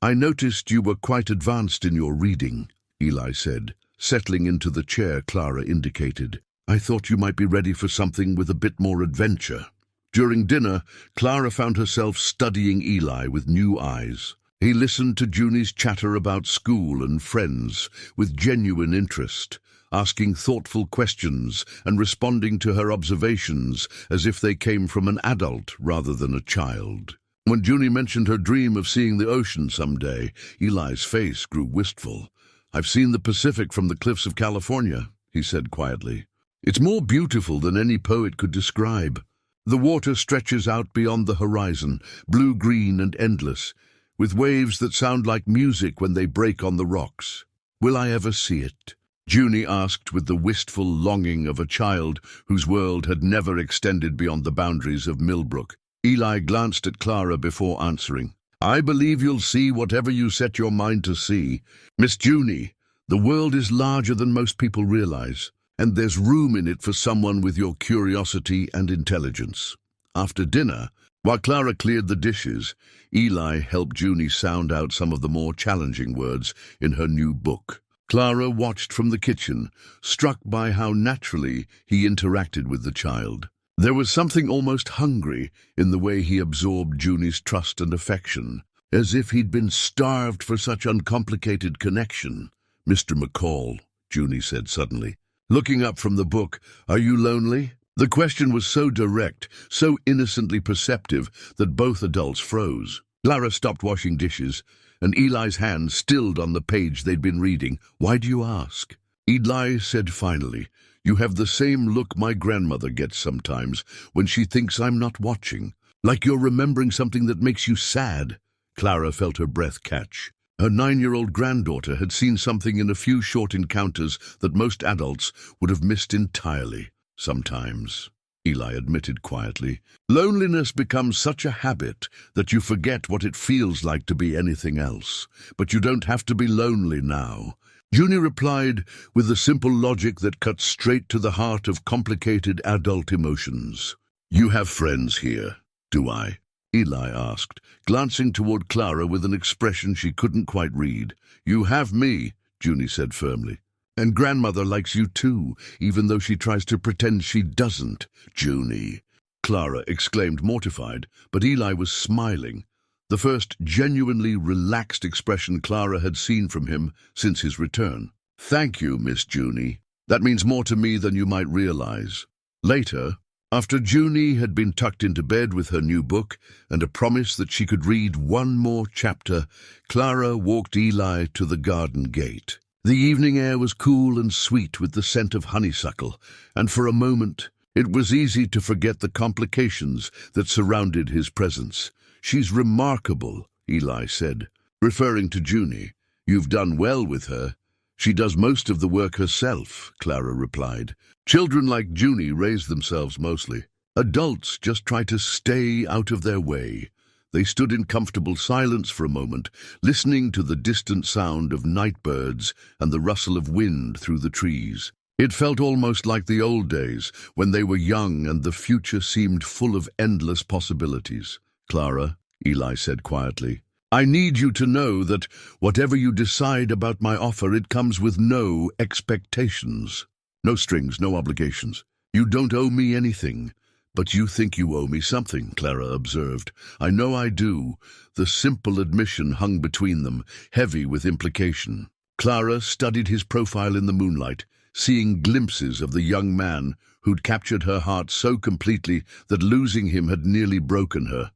"I noticed you were quite advanced in your reading," Eli said, settling into the chair Clara indicated. "I thought you might be ready for something with a bit more adventure." During dinner, Clara found herself studying Eli with new eyes. He listened to Junie's chatter about school and friends with genuine interest, asking thoughtful questions and responding to her observations as if they came from an adult rather than a child. When Junie mentioned her dream of seeing the ocean someday, Eli's face grew wistful. "I've seen the Pacific from the cliffs of California," he said quietly. "It's more beautiful than any poet could describe. The water stretches out beyond the horizon, blue-green and endless, with waves that sound like music when they break on the rocks. Will I ever see it?" Junie asked with the wistful longing of a child whose world had never extended beyond the boundaries of Millbrook. Eli glanced at Clara before answering. "I believe you'll see whatever you set your mind to see. Miss Junie, the world is larger than most people realize, and there's room in it for someone with your curiosity and intelligence." After dinner, while Clara cleared the dishes, Eli helped Junie sound out some of the more challenging words in her new book. Clara watched from the kitchen, struck by how naturally he interacted with the child. There was something almost hungry in the way he absorbed Junie's trust and affection, as if he'd been starved for such uncomplicated connection. "Mr. McCall," Junie said suddenly, looking up from the book, "are you lonely?" The question was so direct, so innocently perceptive, that both adults froze. Clara stopped washing dishes, and Eli's hand stilled on the page they'd been reading. "Why do you ask?" Eli said finally, "You have the same look my grandmother gets sometimes when she thinks I'm not watching. Like you're remembering something that makes you sad." Clara felt her breath catch. Her 9-year-old granddaughter had seen something in a few short encounters that most adults would have missed entirely. "Sometimes," Eli admitted quietly, "loneliness becomes such a habit that you forget what it feels like to be anything else. But you don't have to be lonely now." Junie replied with the simple logic that cuts straight to the heart of complicated adult emotions. "You have friends here, do I?" Eli asked, glancing toward Clara with an expression she couldn't quite read. "You have me," Junie said firmly. "And grandmother likes you too, even though she tries to pretend she doesn't." "Junie," Clara exclaimed, mortified, but Eli was smiling, the first genuinely relaxed expression Clara had seen from him since his return. "Thank you, Miss Junie. That means more to me than you might realize." Later, after Junie had been tucked into bed with her new book and a promise that she could read one more chapter, Clara walked Eli to the garden gate. The evening air was cool and sweet with the scent of honeysuckle, and for a moment it was easy to forget the complications that surrounded his presence. "She's remarkable," Eli said, referring to Junie. "You've done well with her." "She does most of the work herself," Clara replied. "Children like Junie raise themselves mostly. Adults just try to stay out of their way." They stood in comfortable silence for a moment, listening to the distant sound of night birds and the rustle of wind through the trees. It felt almost like the old days, when they were young and the future seemed full of endless possibilities. "Clara," Eli said quietly, "I need you to know that whatever you decide about my offer, it comes with no expectations. No strings, no obligations. You don't owe me anything. But you think you owe me something," Clara observed. "I know I do." The simple admission hung between them, heavy with implication. Clara studied his profile in the moonlight, seeing glimpses of the young man who'd captured her heart so completely that losing him had nearly broken her.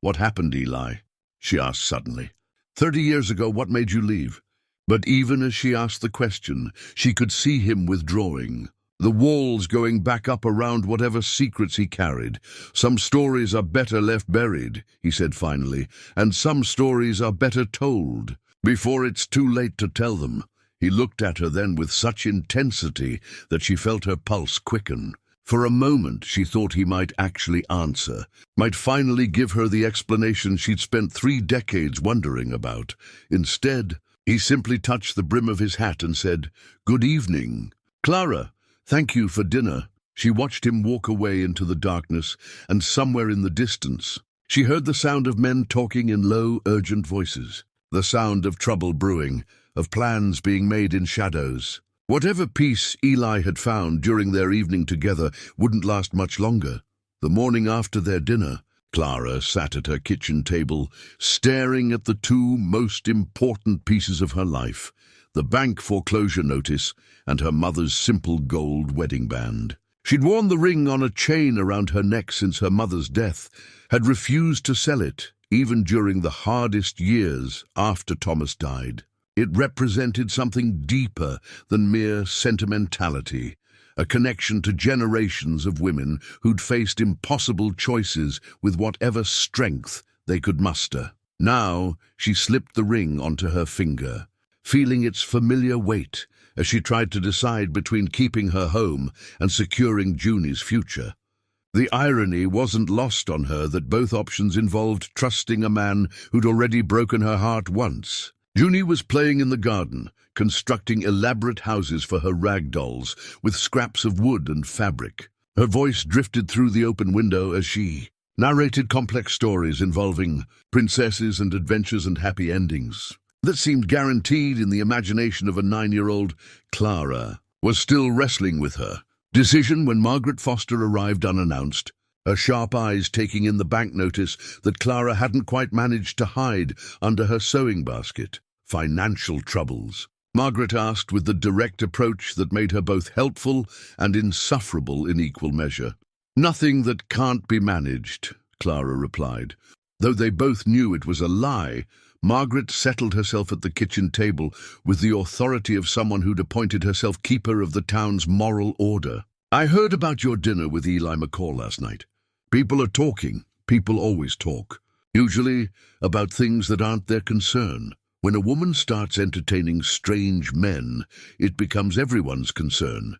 "What happened, Eli?" she asked suddenly. 30 years ago, what made you leave?" But even as she asked the question, she could see him withdrawing, the walls going back up around whatever secrets he carried. "Some stories are better left buried," he said finally, "and some stories are better told before it's too late to tell them." He looked at her then with such intensity that she felt her pulse quicken. For a moment she thought he might actually answer, might finally give her the explanation she'd spent 3 decades wondering about. Instead, he simply touched the brim of his hat and said, "Good evening. Clara, thank you for dinner." She watched him walk away into the darkness, and somewhere in the distance, she heard the sound of men talking in low, urgent voices, the sound of trouble brewing, of plans being made in shadows. Whatever peace Eli had found during their evening together wouldn't last much longer. The morning after their dinner, Clara sat at her kitchen table, staring at the 2 most important pieces of her life, the bank foreclosure notice and her mother's simple gold wedding band. She'd worn the ring on a chain around her neck since her mother's death, had refused to sell it, even during the hardest years after Thomas died. It represented something deeper than mere sentimentality, a connection to generations of women who'd faced impossible choices with whatever strength they could muster. Now she slipped the ring onto her finger, feeling its familiar weight as she tried to decide between keeping her home and securing Junie's future. The irony wasn't lost on her that both options involved trusting a man who'd already broken her heart once. Junie was playing in the garden, constructing elaborate houses for her rag dolls with scraps of wood and fabric. Her voice drifted through the open window as she narrated complex stories involving princesses and adventures and happy endings. that seemed guaranteed in the imagination of a 9-year-old. Clara was still wrestling with her decision when Margaret Foster arrived unannounced, her sharp eyes taking in the bank notice that Clara hadn't quite managed to hide under her sewing basket. Financial troubles, Margaret asked with the direct approach that made her both helpful and insufferable in equal measure. Nothing that can't be managed, Clara replied. Though they both knew it was a lie, Margaret settled herself at the kitchen table with the authority of someone who'd appointed herself keeper of the town's moral order. I heard about your dinner with Eli McCall last night. People are talking. People always talk. Usually about things that aren't their concern. When a woman starts entertaining strange men, it becomes everyone's concern,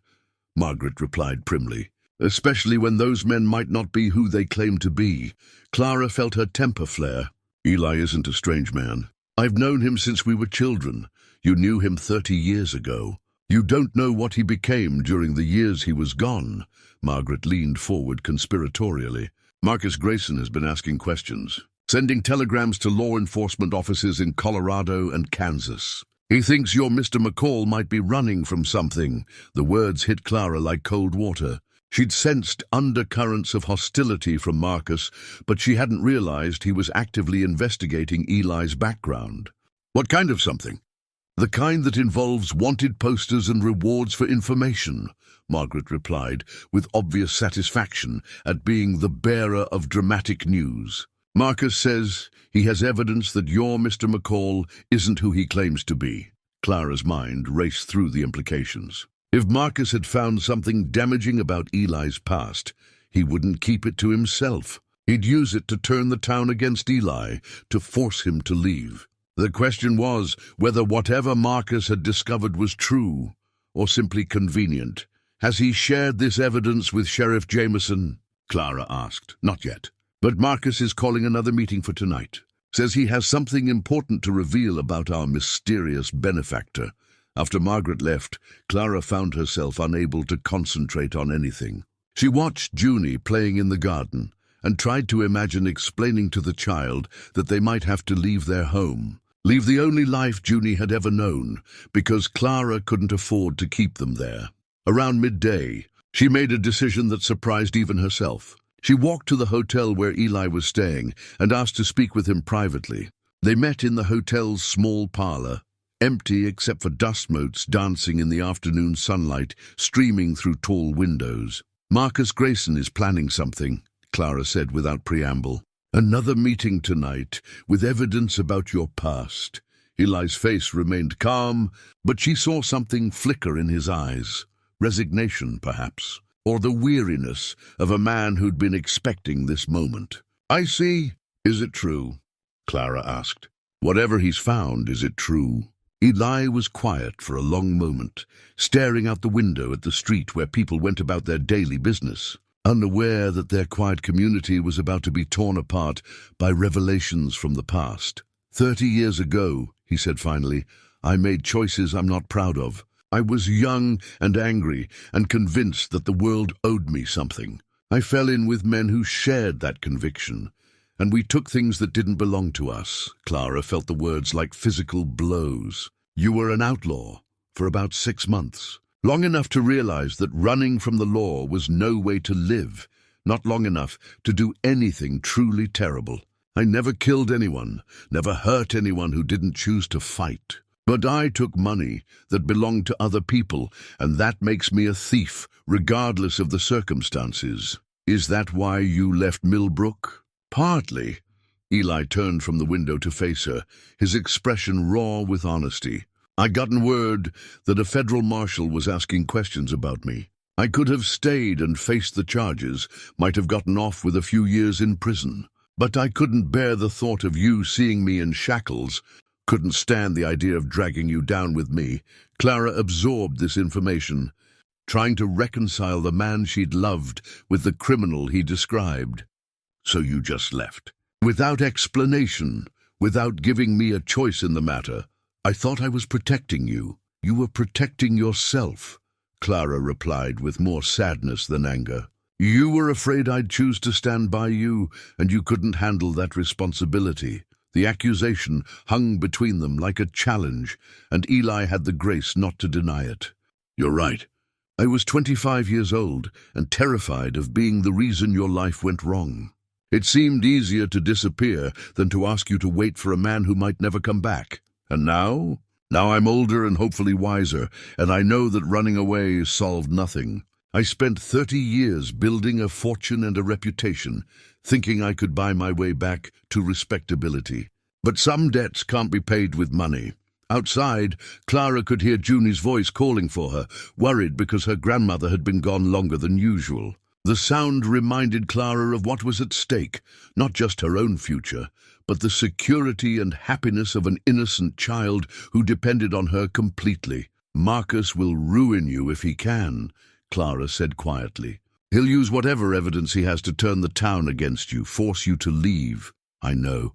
Margaret replied primly. Especially when those men might not be who they claim to be. Clara felt her temper flare. Eli isn't a strange man. I've known him since we were children. You knew him 30 years ago. You don't know what he became during the years he was gone. Margaret leaned forward conspiratorially. Marcus Grayson has been asking questions, sending telegrams to law enforcement offices in Colorado and Kansas. He thinks your Mr. McCall might be running from something. The words hit Clara like cold water. She'd sensed undercurrents of hostility from Marcus, but she hadn't realized he was actively investigating Eli's background. What kind of something? The kind that involves wanted posters and rewards for information, Margaret replied, with obvious satisfaction at being the bearer of dramatic news. Marcus says he has evidence that your Mr. McCall isn't who he claims to be. Clara's mind raced through the implications. If Marcus had found something damaging about Eli's past, he wouldn't keep it to himself. He'd use it to turn the town against Eli, to force him to leave. The question was whether whatever Marcus had discovered was true, or simply convenient. Has he shared this evidence with Sheriff Jameson? Clara asked. Not yet. But Marcus is calling another meeting for tonight. Says he has something important to reveal about our mysterious benefactor. After Margaret left, Clara found herself unable to concentrate on anything. She watched Junie playing in the garden and tried to imagine explaining to the child that they might have to leave their home, leave the only life Junie had ever known, because Clara couldn't afford to keep them there. Around midday, she made a decision that surprised even herself. She walked to the hotel where Eli was staying and asked to speak with him privately. They met in the hotel's small parlor, empty except for dust motes dancing in the afternoon sunlight streaming through tall windows. Marcus Grayson is planning something, Clara said without preamble. Another meeting tonight, with evidence about your past. Eli's face remained calm, but she saw something flicker in his eyes. Resignation, perhaps, or the weariness of a man who'd been expecting this moment. I see. Is it true? Clara asked. Whatever he's found, is it true? Eli was quiet for a long moment, staring out the window at the street where people went about their daily business, unaware that their quiet community was about to be torn apart by revelations from the past. 30 years ago, he said finally, I made choices I'm not proud of. I was young and angry and convinced that the world owed me something. I fell in with men who shared that conviction, and we took things that didn't belong to us. Clara felt the words like physical blows. You were an outlaw for about 6 months, long enough to realize that running from the law was no way to live, not long enough to do anything truly terrible. I never killed anyone, never hurt anyone who didn't choose to fight. But I took money that belonged to other people, and that makes me a thief, regardless of the circumstances. Is that why you left Millbrook? Partly. Eli turned from the window to face her, his expression raw with honesty. I'd gotten word that a federal marshal was asking questions about me. I could have stayed and faced the charges, might have gotten off with a few years in prison. But I couldn't bear the thought of you seeing me in shackles, couldn't stand the idea of dragging you down with me. Clara absorbed this information, trying to reconcile the man she'd loved with the criminal he described. So you just left. Without explanation, without giving me a choice in the matter. I thought I was protecting you. You were protecting yourself, Clara replied with more sadness than anger. You were afraid I'd choose to stand by you, and you couldn't handle that responsibility. The accusation hung between them like a challenge, and Eli had the grace not to deny it. "You're right. I was 25 years old and terrified of being the reason your life went wrong. It seemed easier to disappear than to ask you to wait for a man who might never come back. And now? Now I'm older and hopefully wiser, and I know that running away solved nothing. I spent 30 years building a fortune and a reputation, thinking I could buy my way back to respectability. But some debts can't be paid with money." Outside, Clara could hear Junie's voice calling for her, worried because her grandmother had been gone longer than usual. The sound reminded Clara of what was at stake, not just her own future, but the security and happiness of an innocent child who depended on her completely. "Marcus will ruin you if he can," Clara said quietly. "He'll use whatever evidence he has to turn the town against you, force you to leave." "I know.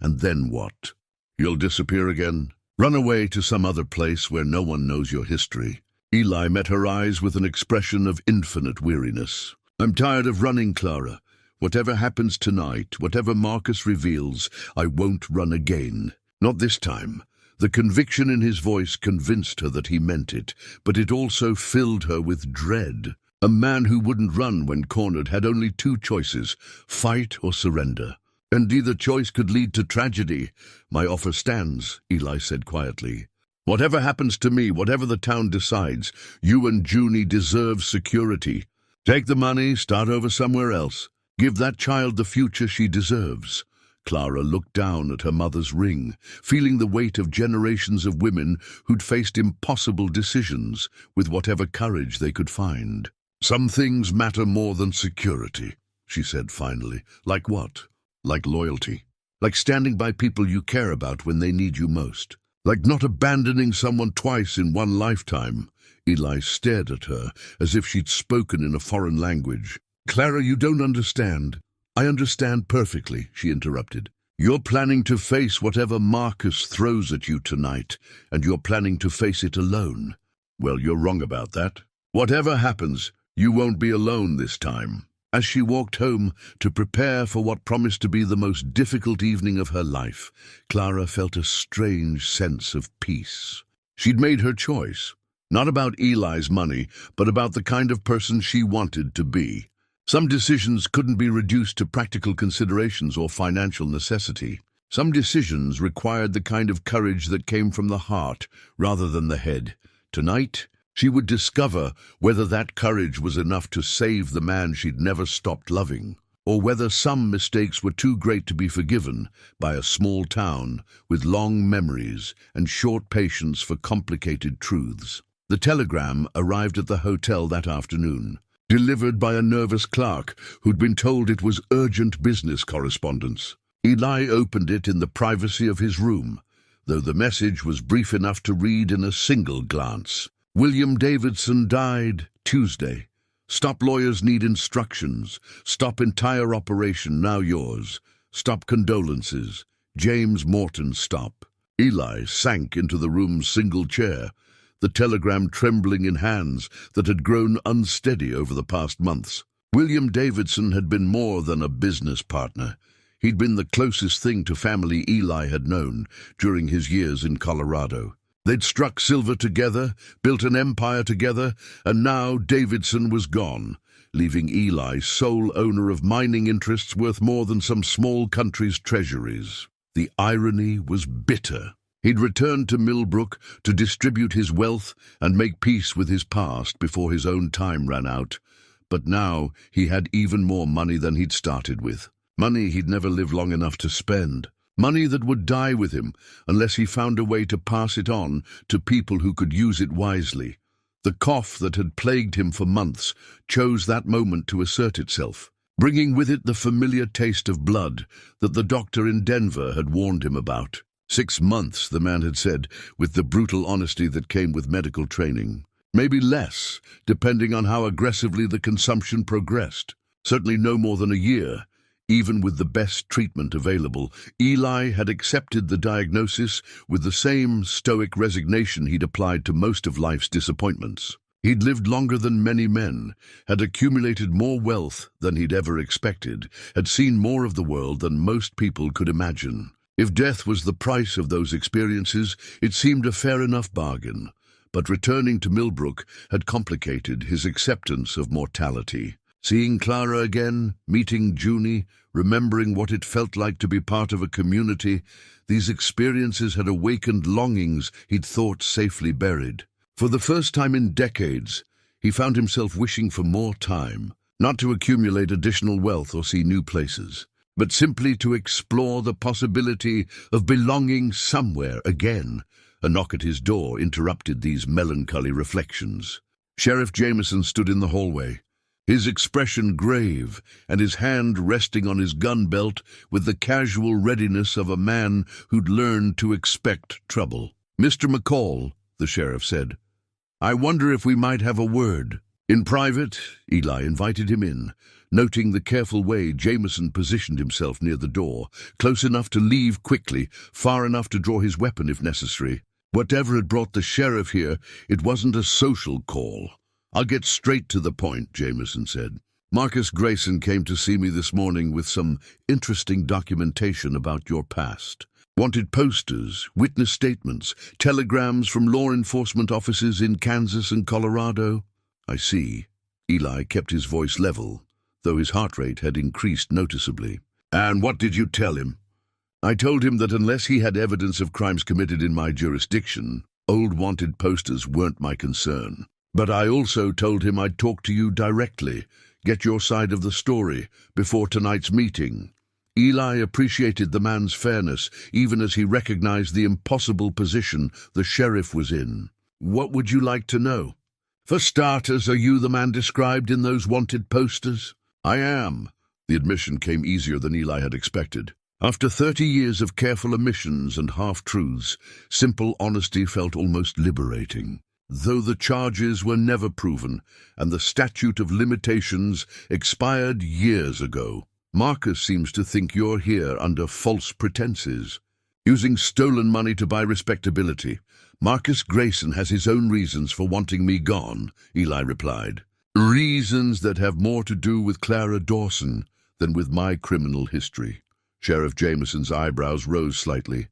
And then what? You'll disappear again? Run away to some other place where no one knows your history?" Eli met her eyes with an expression of infinite weariness. "I'm tired of running, Clara. Whatever happens tonight, whatever Marcus reveals, I won't run again. Not this time." The conviction in his voice convinced her that he meant it, but it also filled her with dread. A man who wouldn't run when cornered had only two choices: fight or surrender. "And either choice could lead to tragedy. My offer stands," Eli said quietly. "Whatever happens to me, whatever the town decides, you and Junie deserve security. Take the money, start over somewhere else. Give that child the future she deserves." Clara looked down at her mother's ring, feeling the weight of generations of women who'd faced impossible decisions with whatever courage they could find. "Some things matter more than security," she said finally. "Like what? Like loyalty. Like standing by people you care about when they need you most. Like not abandoning someone twice in one lifetime." Eli stared at her as if she'd spoken in a foreign language. "Clara, you don't understand." "I understand perfectly," she interrupted. "You're planning to face whatever Marcus throws at you tonight, and you're planning to face it alone." "Well, you're wrong about that. Whatever happens, you won't be alone this time." As she walked home to prepare for what promised to be the most difficult evening of her life, Clara felt a strange sense of peace. She'd made her choice, not about Eli's money, but about the kind of person she wanted to be. Some decisions couldn't be reduced to practical considerations or financial necessity. Some decisions required the kind of courage that came from the heart rather than the head. Tonight, she would discover whether that courage was enough to save the man she'd never stopped loving, or whether some mistakes were too great to be forgiven by a small town with long memories and short patience for complicated truths. The telegram arrived at the hotel that afternoon, delivered by a nervous clerk who'd been told it was urgent business correspondence. Eli opened it in the privacy of his room, though the message was brief enough to read in a single glance. "William Davidson died Tuesday. Stop lawyers need instructions. Stop entire operation, now yours. Stop condolences. James Morton, stop." Eli sank into the room's single chair, the telegram trembling in hands that had grown unsteady over the past months. William Davidson had been more than a business partner. He'd been the closest thing to family Eli had known during his years in Colorado. They'd struck silver together, built an empire together, and now Davidson was gone, leaving Eli sole owner of mining interests worth more than some small country's treasuries. The irony was bitter. He'd returned to Millbrook to distribute his wealth and make peace with his past before his own time ran out. But now he had even more money than he'd started with. Money he'd never lived long enough to spend. Money that would die with him unless he found a way to pass it on to people who could use it wisely. The cough that had plagued him for months chose that moment to assert itself, bringing with it the familiar taste of blood that the doctor in Denver had warned him about. 6 months, the man had said, with the brutal honesty that came with medical training. Maybe less, depending on how aggressively the consumption progressed. Certainly no more than a year. Even with the best treatment available, Eli had accepted the diagnosis with the same stoic resignation he'd applied to most of life's disappointments. He'd lived longer than many men, had accumulated more wealth than he'd ever expected, had seen more of the world than most people could imagine. If death was the price of those experiences, it seemed a fair enough bargain. But returning to Millbrook had complicated his acceptance of mortality. Seeing Clara again, meeting Junie, remembering what it felt like to be part of a community, these experiences had awakened longings he'd thought safely buried. For the first time in decades, he found himself wishing for more time, not to accumulate additional wealth or see new places, but simply to explore the possibility of belonging somewhere again. A knock at his door interrupted these melancholy reflections. Sheriff Jameson stood in the hallway, his expression grave and his hand resting on his gun belt with the casual readiness of a man who'd learned to expect trouble. "Mr. McCall," the sheriff said, "I wonder if we might have a word." In private, Eli invited him in, noting the careful way Jameson positioned himself near the door, close enough to leave quickly, far enough to draw his weapon if necessary. Whatever had brought the sheriff here, it wasn't a social call. "I'll get straight to the point," Jameson said. "Marcus Grayson came to see me this morning with some interesting documentation about your past. Wanted posters, witness statements, telegrams from law enforcement offices in Kansas and Colorado." "I see." Eli kept his voice level, though his heart rate had increased noticeably. "And what did you tell him?" "I told him that unless he had evidence of crimes committed in my jurisdiction, old wanted posters weren't my concern. But I also told him I'd talk to you directly, get your side of the story, before tonight's meeting." Eli appreciated the man's fairness, even as he recognized the impossible position the sheriff was in. "What would you like to know?" "For starters, are you the man described in those wanted posters?" "I am." The admission came easier than Eli had expected. After 30 years of careful omissions and half-truths, simple honesty felt almost liberating. Though the charges were never proven, and the statute of limitations expired years ago. "Marcus seems to think you're here under false pretenses, using stolen money to buy respectability. Marcus Grayson has his own reasons for wanting me gone," Eli replied. "Reasons that have more to do with Clara Dawson than with my criminal history." Sheriff Jameson's eyebrows rose slightly.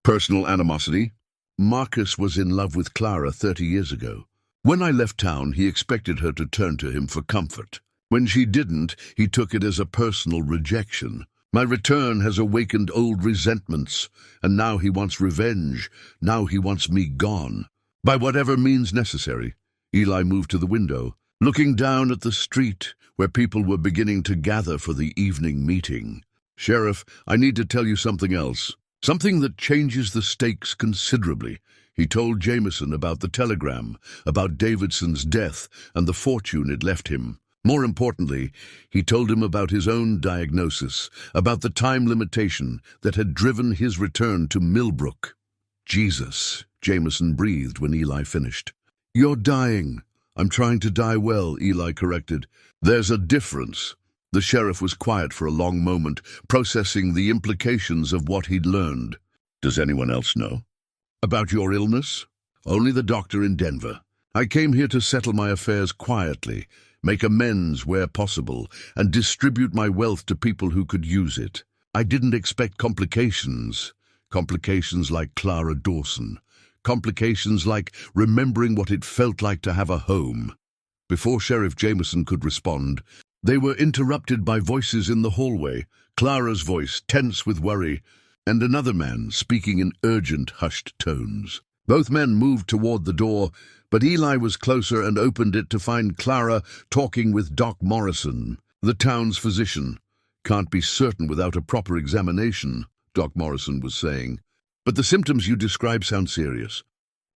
"Personal animosity?" "Marcus was in love with Clara 30 years ago. When I left town, he expected her to turn to him for comfort. When she didn't, he took it as a personal rejection. My return has awakened old resentments, and now he wants revenge. Now he wants me gone. By whatever means necessary." Eli moved to the window, looking down at the street where people were beginning to gather for the evening meeting. "Sheriff, I need to tell you something else. Something that changes the stakes considerably." He told Jameson about the telegram, about Davidson's death and the fortune it left him. More importantly, he told him about his own diagnosis, about the time limitation that had driven his return to Millbrook. "Jesus," Jameson breathed when Eli finished. "You're dying." "I'm trying to die well," Eli corrected. "There's a difference." The sheriff was quiet for a long moment, processing the implications of what he'd learned. "Does anyone else know?" "About your illness?" "Only the doctor in Denver. I came here to settle my affairs quietly, make amends where possible, and distribute my wealth to people who could use it. I didn't expect complications. Complications like Clara Dawson. Complications like remembering what it felt like to have a home." Before Sheriff Jameson could respond, they were interrupted by voices in the hallway, Clara's voice, tense with worry, and another man speaking in urgent, hushed tones. Both men moved toward the door, but Eli was closer and opened it to find Clara talking with Doc Morrison, the town's physician. "Can't be certain without a proper examination," Doc Morrison was saying. "But the symptoms you describe sound serious.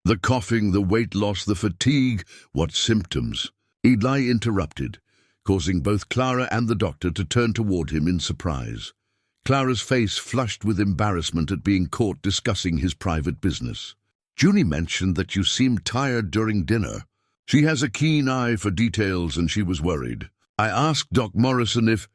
The coughing, the weight loss, the fatigue, what symptoms?" Eli interrupted, causing both Clara and the doctor to turn toward him in surprise. Clara's face flushed with embarrassment at being caught discussing his private business. "Junie mentioned that you seemed tired during dinner. She has a keen eye for details and she was worried. I asked Doc Morrison if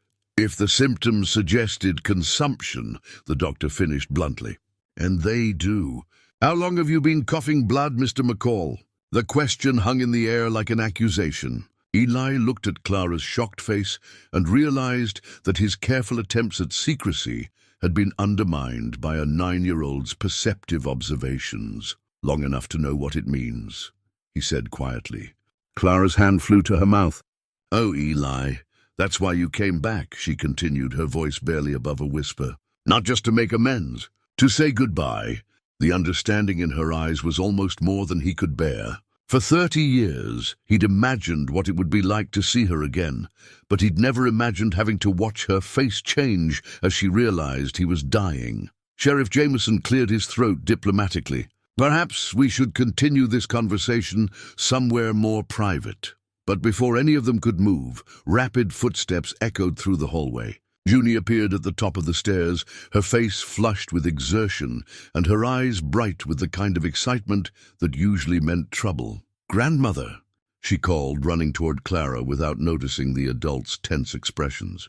the symptoms suggested consumption," the doctor finished bluntly. "And they do. How long have you been coughing blood, Mr. McCall?" The question hung in the air like an accusation. Eli looked at Clara's shocked face and realized that his careful attempts at secrecy had been undermined by a 9-year-old's perceptive observations. "Long enough to know what it means," he said quietly. Clara's hand flew to her mouth. "Oh, Eli, that's why you came back," she continued, her voice barely above a whisper. "Not just to make amends, to say goodbye." The understanding in her eyes was almost more than he could bear. For 30 years, he'd imagined what it would be like to see her again, but he'd never imagined having to watch her face change as she realized he was dying. Sheriff Jameson cleared his throat diplomatically. "Perhaps we should continue this conversation somewhere more private." But before any of them could move, rapid footsteps echoed through the hallway. Junie appeared at the top of the stairs, her face flushed with exertion and her eyes bright with the kind of excitement that usually meant trouble. "Grandmother," she called, running toward Clara without noticing the adult's tense expressions.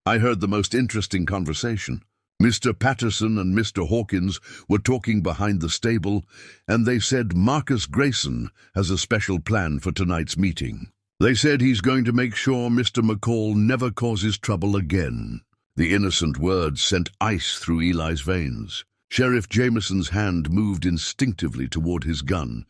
"I heard the most interesting conversation. Mr. Patterson and Mr. Hawkins were talking behind the stable, and they said Marcus Grayson has a special plan for tonight's meeting. They said he's going to make sure Mr. McCall never causes trouble again." The innocent words sent ice through Eli's veins. Sheriff Jameson's hand moved instinctively toward his gun,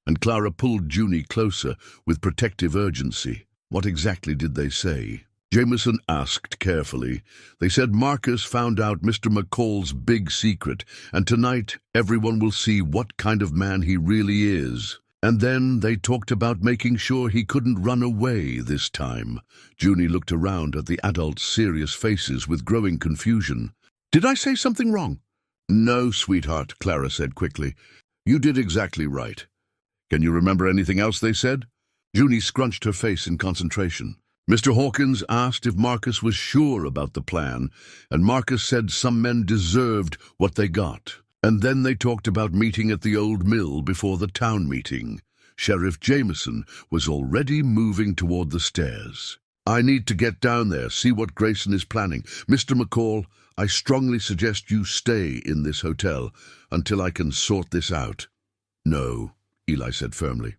and Clara pulled Junie closer with protective urgency. "What exactly did they say?" Jameson asked carefully. "They said Marcus found out Mr. McCall's big secret, and tonight everyone will see what kind of man he really is. And then they talked about making sure he couldn't run away this time." Junie looked around at the adults' serious faces with growing confusion. "Did I say something wrong?" "No, sweetheart," Clara said quickly. "You did exactly right. Can you remember anything else they said?" Junie scrunched her face in concentration. "Mr. Hawkins asked if Marcus was sure about the plan, and Marcus said some men deserved what they got. And then they talked about meeting at the old mill before the town meeting." Sheriff Jameson was already moving toward the stairs. "I need to get down there, see what Grayson is planning. Mr. McCall, I strongly suggest you stay in this hotel until I can sort this out." "No," Eli said firmly.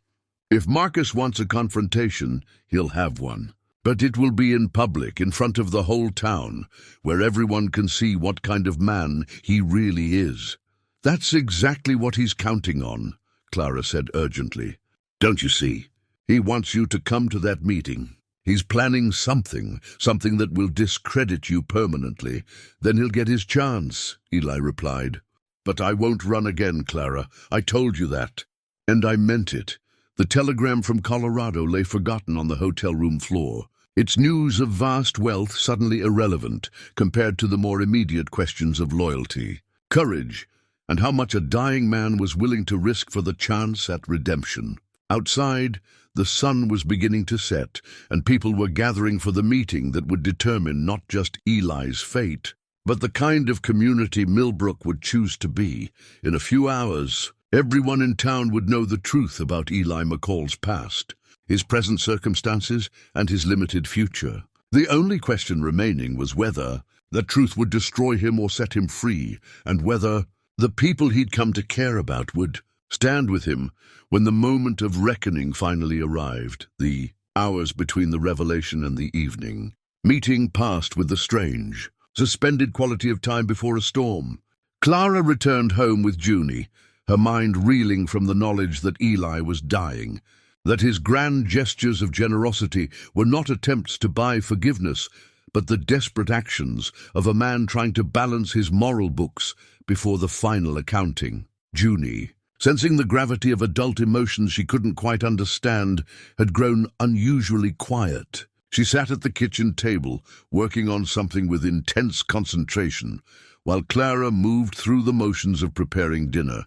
"If Marcus wants a confrontation, he'll have one. But it will be in public, in front of the whole town, where everyone can see what kind of man he really is." "That's exactly what he's counting on," Clara said urgently. "Don't you see? He wants you to come to that meeting. He's planning something that will discredit you permanently. Then he'll get his chance," Eli replied. "But I won't run again, Clara. I told you that. And I meant it." The telegram from Colorado lay forgotten on the hotel room floor, its news of vast wealth suddenly irrelevant compared to the more immediate questions of loyalty, courage, and how much a dying man was willing to risk for the chance at redemption. Outside, the sun was beginning to set, and people were gathering for the meeting that would determine not just Eli's fate, but the kind of community Millbrook would choose to be. In a few hours, everyone in town would know the truth about Eli McCall's past, his present circumstances, and his limited future. The only question remaining was whether the truth would destroy him or set him free, and whether the people he'd come to care about would stand with him when the moment of reckoning finally arrived, the hours between the revelation and the evening. Meeting passed with the strange, suspended quality of time before a storm. Clara returned home with Junie, her mind reeling from the knowledge that Eli was dying, that his grand gestures of generosity were not attempts to buy forgiveness, but the desperate actions of a man trying to balance his moral books before the final accounting. Junie, sensing the gravity of adult emotions she couldn't quite understand, had grown unusually quiet. She sat at the kitchen table, working on something with intense concentration, while Clara moved through the motions of preparing dinner,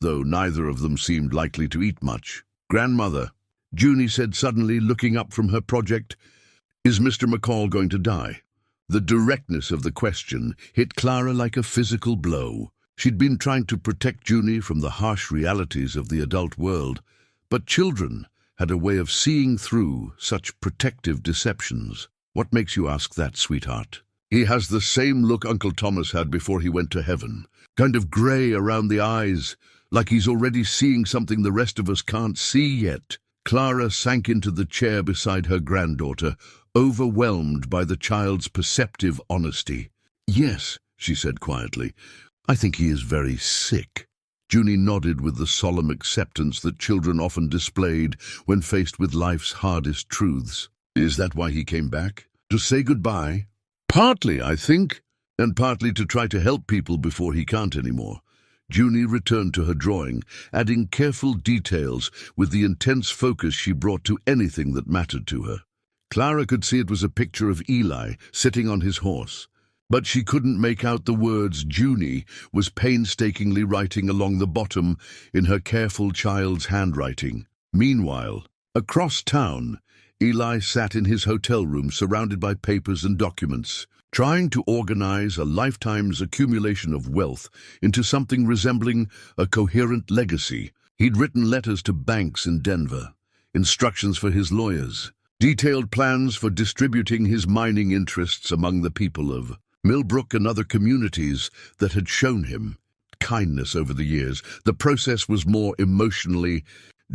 though neither of them seemed likely to eat much. "Grandmother," Junie said suddenly, looking up from her project, "is Mr. McCall going to die?" The directness of the question hit Clara like a physical blow. She'd been trying to protect Junie from the harsh realities of the adult world, but children had a way of seeing through such protective deceptions. "What makes you ask that, sweetheart?" "He has the same look Uncle Thomas had before he went to heaven, kind of gray around the eyes, like he's already seeing something the rest of us can't see yet." Clara sank into the chair beside her granddaughter, overwhelmed by the child's perceptive honesty. "Yes," she said quietly. "I think he is very sick." Junie nodded with the solemn acceptance that children often displayed when faced with life's hardest truths. "Is that why he came back? To say goodbye?" "Partly, I think, and partly to try to help people before he can't anymore." Junie returned to her drawing, adding careful details with the intense focus she brought to anything that mattered to her. Clara could see it was a picture of Eli sitting on his horse, but she couldn't make out the words Junie was painstakingly writing along the bottom in her careful child's handwriting. Meanwhile, across town, Eli sat in his hotel room surrounded by papers and documents, trying to organize a lifetime's accumulation of wealth into something resembling a coherent legacy. He'd written letters to banks in Denver, instructions for his lawyers, detailed plans for distributing his mining interests among the people of Millbrook and other communities that had shown him kindness over the years. The process was more emotionally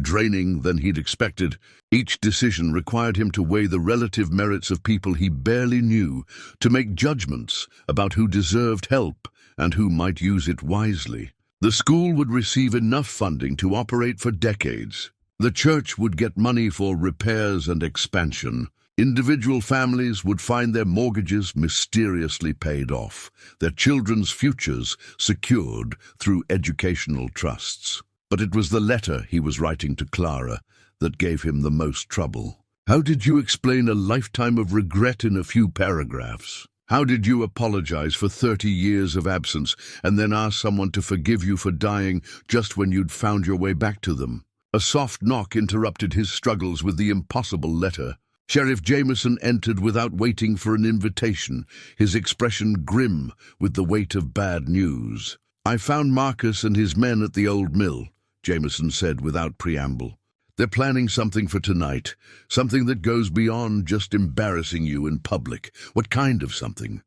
draining than he'd expected. Each decision required him to weigh the relative merits of people he barely knew, to make judgments about who deserved help and who might use it wisely. The school would receive enough funding to operate for decades. The church would get money for repairs and expansion. Individual families would find their mortgages mysteriously paid off, their children's futures secured through educational trusts. But it was the letter he was writing to Clara that gave him the most trouble. How did you explain a lifetime of regret in a few paragraphs? How did you apologize for 30 years of absence and then ask someone to forgive you for dying just when you'd found your way back to them? A soft knock interrupted his struggles with the impossible letter. Sheriff Jameson entered without waiting for an invitation, his expression grim with the weight of bad news. "I found Marcus and his men at the old mill," Jameson said without preamble. "They're planning something for tonight, something that goes beyond just embarrassing you in public." "What kind of something?"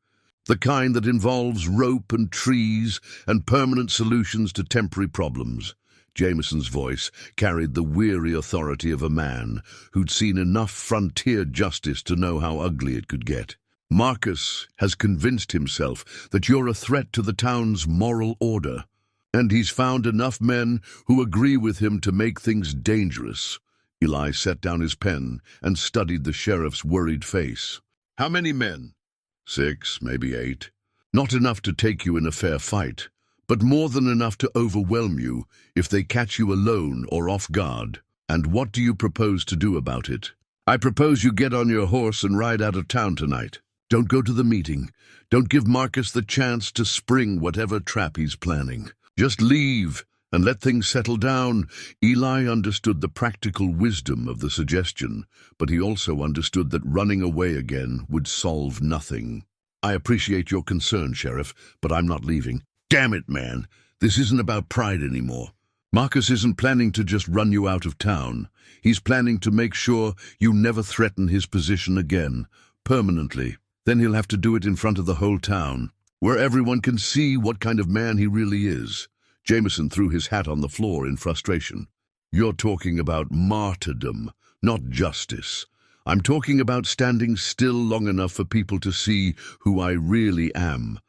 "The kind that involves rope and trees and permanent solutions to temporary problems." Jameson's voice carried the weary authority of a man who'd seen enough frontier justice to know how ugly it could get. "Marcus has convinced himself that you're a threat to the town's moral order, and he's found enough men who agree with him to make things dangerous." Eli set down his pen and studied the sheriff's worried face. "How many men?" 6, maybe 8. "Not enough to take you in a fair fight, but more than enough to overwhelm you if they catch you alone or off guard." "And what do you propose to do about it?" "I propose you get on your horse and ride out of town tonight. Don't go to the meeting. Don't give Marcus the chance to spring whatever trap he's planning. Just leave and let things settle down." Eli understood the practical wisdom of the suggestion, but he also understood that running away again would solve nothing. "I appreciate your concern, Sheriff, but I'm not leaving." "Damn it, man. This isn't about pride anymore. Marcus isn't planning to just run you out of town. He's planning to make sure you never threaten his position again, permanently. Then he'll have to do it in front of the whole town, where everyone can see what kind of man he really is." Jameson threw his hat on the floor in frustration. "You're talking about martyrdom, not justice. I'm talking about standing still long enough for people to see who I really am,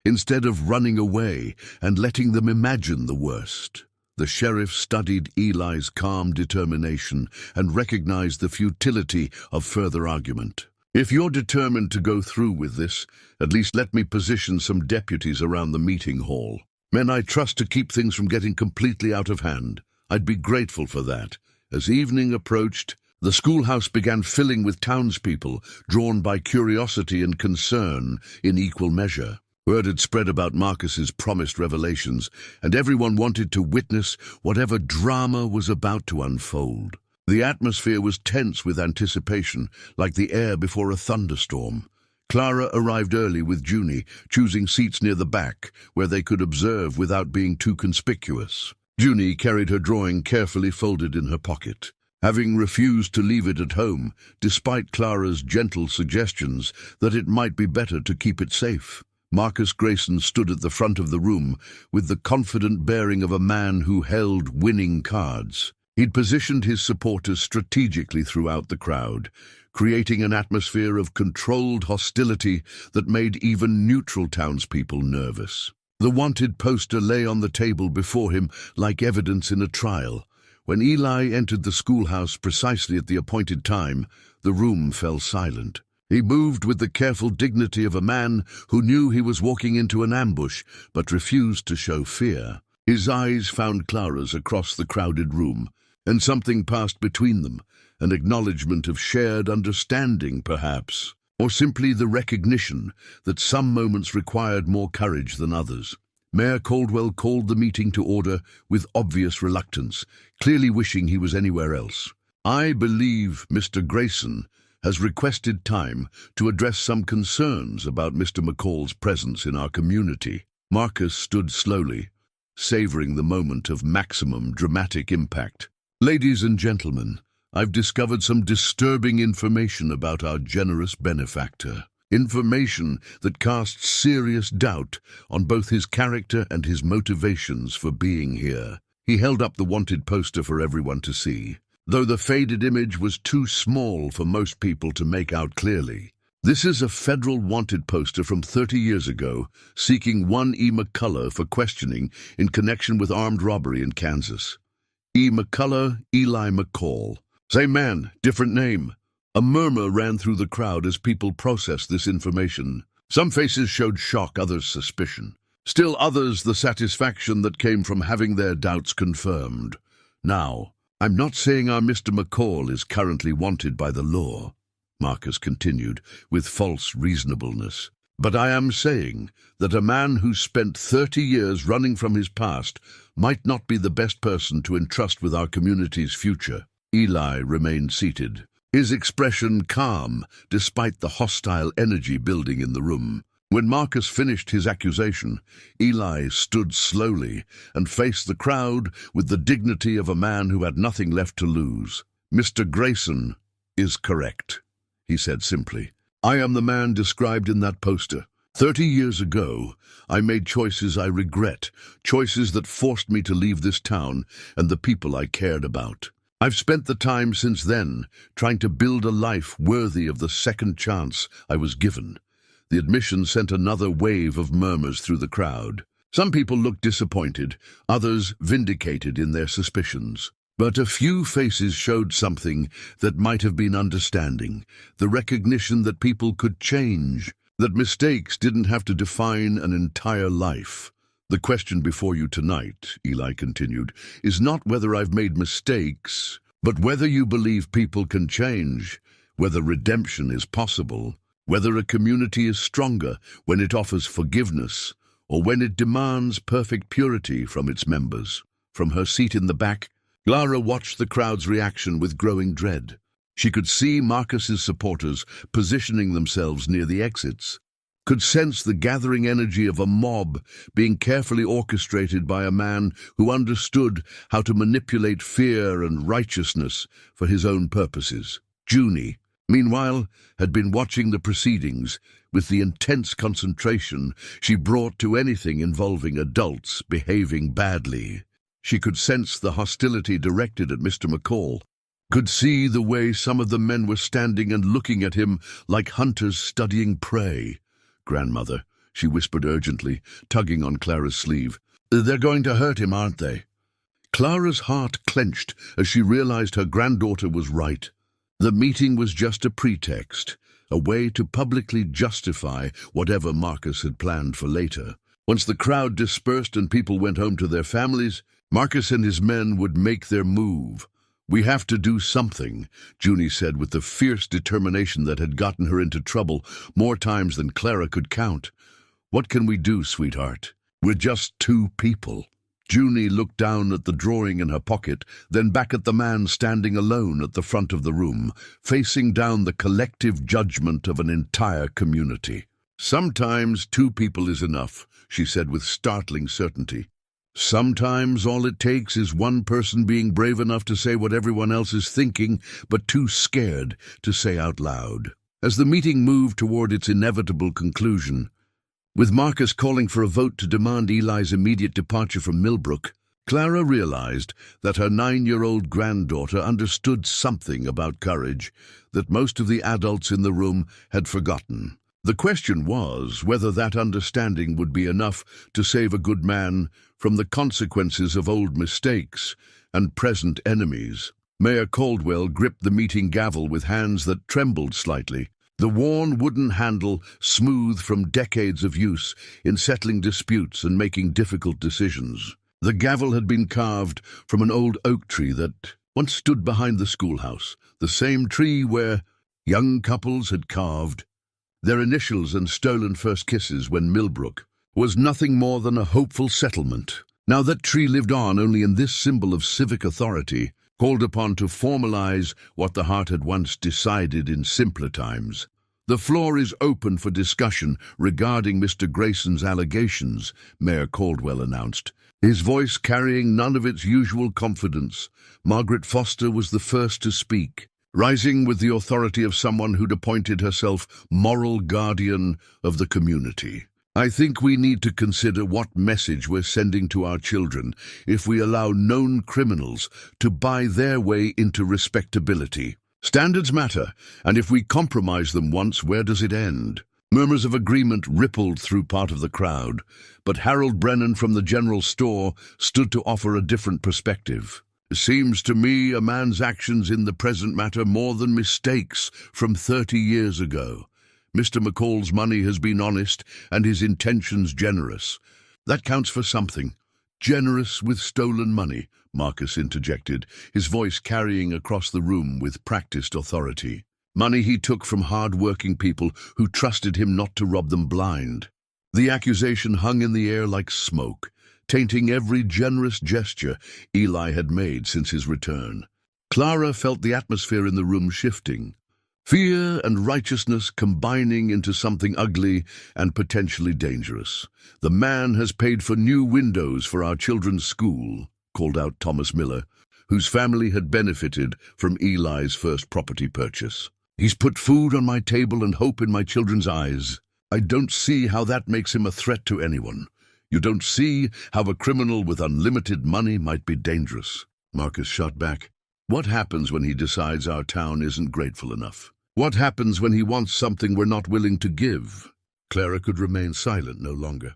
instead of running away and letting them imagine the worst." The sheriff studied Eli's calm determination and recognized the futility of further argument. "If you're determined to go through with this, at least let me position some deputies around the meeting hall. Men I trust to keep things from getting completely out of hand. I'd be grateful for that." As evening approached, the schoolhouse began filling with townspeople, drawn by curiosity and concern in equal measure. Word had spread about Marcus's promised revelations, and everyone wanted to witness whatever drama was about to unfold. The atmosphere was tense with anticipation, like the air before a thunderstorm. Clara arrived early with Junie, choosing seats near the back, where they could observe without being too conspicuous. Junie carried her drawing carefully folded in her pocket, having refused to leave it at home, despite Clara's gentle suggestions that it might be better to keep it safe. Marcus Grayson stood at the front of the room with the confident bearing of a man who held winning cards. He'd positioned his supporters strategically throughout the crowd, creating an atmosphere of controlled hostility that made even neutral townspeople nervous. The wanted poster lay on the table before him like evidence in a trial. When Eli entered the schoolhouse precisely at the appointed time, the room fell silent. He moved with the careful dignity of a man who knew he was walking into an ambush, but refused to show fear. His eyes found Clara's across the crowded room, and something passed between them, an acknowledgement of shared understanding, perhaps, or simply the recognition that some moments required more courage than others. Mayor Caldwell called the meeting to order with obvious reluctance, clearly wishing he was anywhere else. "I believe Mr. Grayson has requested time to address some concerns about Mr. McCall's presence in our community." Marcus stood slowly, savoring the moment of maximum dramatic impact. "Ladies and gentlemen, I've discovered some disturbing information about our generous benefactor. Information that casts serious doubt on both his character and his motivations for being here." He held up the wanted poster for everyone to see, though the faded image was too small for most people to make out clearly. This is a federal wanted poster from 30 years ago, seeking one E. McCullough for questioning in connection with armed robbery in Kansas. E. McCullough, Eli McCall. Same man, different name. A murmur ran through the crowd as people processed this information. Some faces showed shock, others suspicion. Still others the satisfaction that came from having their doubts confirmed. Now, "I'm not saying our Mr. McCall is currently wanted by the law," Marcus continued with false reasonableness. "But I am saying that a man who spent 30 years running from his past might not be the best person to entrust with our community's future." Eli remained seated, his expression calm despite the hostile energy building in the room. When Marcus finished his accusation, Eli stood slowly and faced the crowd with the dignity of a man who had nothing left to lose. "Mr. Grayson is correct," he said simply. "I am the man described in that poster. 30 years ago, I made choices I regret, choices that forced me to leave this town and the people I cared about. I've spent the time since then trying to build a life worthy of the second chance I was given." The admission sent another wave of murmurs through the crowd. Some people looked disappointed, others vindicated in their suspicions. But a few faces showed something that might have been understanding, the recognition that people could change, that mistakes didn't have to define an entire life. "The question before you tonight," Eli continued, "is not whether I've made mistakes, but whether you believe people can change, whether redemption is possible, whether a community is stronger when it offers forgiveness or when it demands perfect purity from its members." From her seat in the back, Clara watched the crowd's reaction with growing dread. She could see Marcus's supporters positioning themselves near the exits, could sense the gathering energy of a mob being carefully orchestrated by a man who understood how to manipulate fear and righteousness for his own purposes. Junie, meanwhile, had been watching the proceedings with the intense concentration she brought to anything involving adults behaving badly. She could sense the hostility directed at Mr. McCall, could see the way some of the men were standing and looking at him like hunters studying prey. "Grandmother," she whispered urgently, tugging on Clara's sleeve. "They're going to hurt him, aren't they?" Clara's heart clenched as she realized her granddaughter was right. The meeting was just a pretext, a way to publicly justify whatever Marcus had planned for later. Once the crowd dispersed and people went home to their families, Marcus and his men would make their move. "We have to do something," Junie said with the fierce determination that had gotten her into trouble more times than Clara could count. "What can we do, sweetheart? We're just two people." Junie looked down at the drawing in her pocket, then back at the man standing alone at the front of the room, facing down the collective judgment of an entire community. "Sometimes 2 people is enough," she said with startling certainty. "Sometimes all it takes is one person being brave enough to say what everyone else is thinking, but too scared to say out loud." As the meeting moved toward its inevitable conclusion, with Marcus calling for a vote to demand Eli's immediate departure from Millbrook, Clara realized that her 9-year-old granddaughter understood something about courage that most of the adults in the room had forgotten. The question was whether that understanding would be enough to save a good man from the consequences of old mistakes and present enemies. Mayor Caldwell gripped the meeting gavel with hands that trembled slightly, the worn wooden handle smooth from decades of use in settling disputes and making difficult decisions. The gavel had been carved from an old oak tree that once stood behind the schoolhouse, the same tree where young couples had carved their initials and stolen first kisses when Millbrook was nothing more than a hopeful settlement. Now that tree lived on only in this symbol of civic authority, called upon to formalize what the heart had once decided in simpler times. The floor is open for discussion regarding Mr. Grayson's allegations, Mayor Caldwell announced, his voice carrying none of its usual confidence. Margaret Foster was the first to speak, rising with the authority of someone who'd appointed herself moral guardian of the community. I think we need to consider what message we're sending to our children if we allow known criminals to buy their way into respectability. Standards matter, and if we compromise them once, where does it end? Murmurs of agreement rippled through part of the crowd, but Harold Brennan from the general store stood to offer a different perspective. It seems to me a man's actions in the present matter more than mistakes from 30 years ago. Mr. McCall's money has been honest and his intentions generous. That counts for something. Generous with stolen money, Marcus interjected, his voice carrying across the room with practiced authority. Money he took from hard-working people who trusted him not to rob them blind. The accusation hung in the air like smoke, tainting every generous gesture Eli had made since his return. Clara felt the atmosphere in the room shifting, fear and righteousness combining into something ugly and potentially dangerous. "The man has paid for new windows for our children's school," called out Thomas Miller, whose family had benefited from Eli's first property purchase. "He's put food on my table and hope in my children's eyes. I don't see how that makes him a threat to anyone. You don't see how a criminal with unlimited money might be dangerous." Marcus shot back. "What happens when he decides our town isn't grateful enough? What happens when he wants something we're not willing to give?" Clara could remain silent no longer.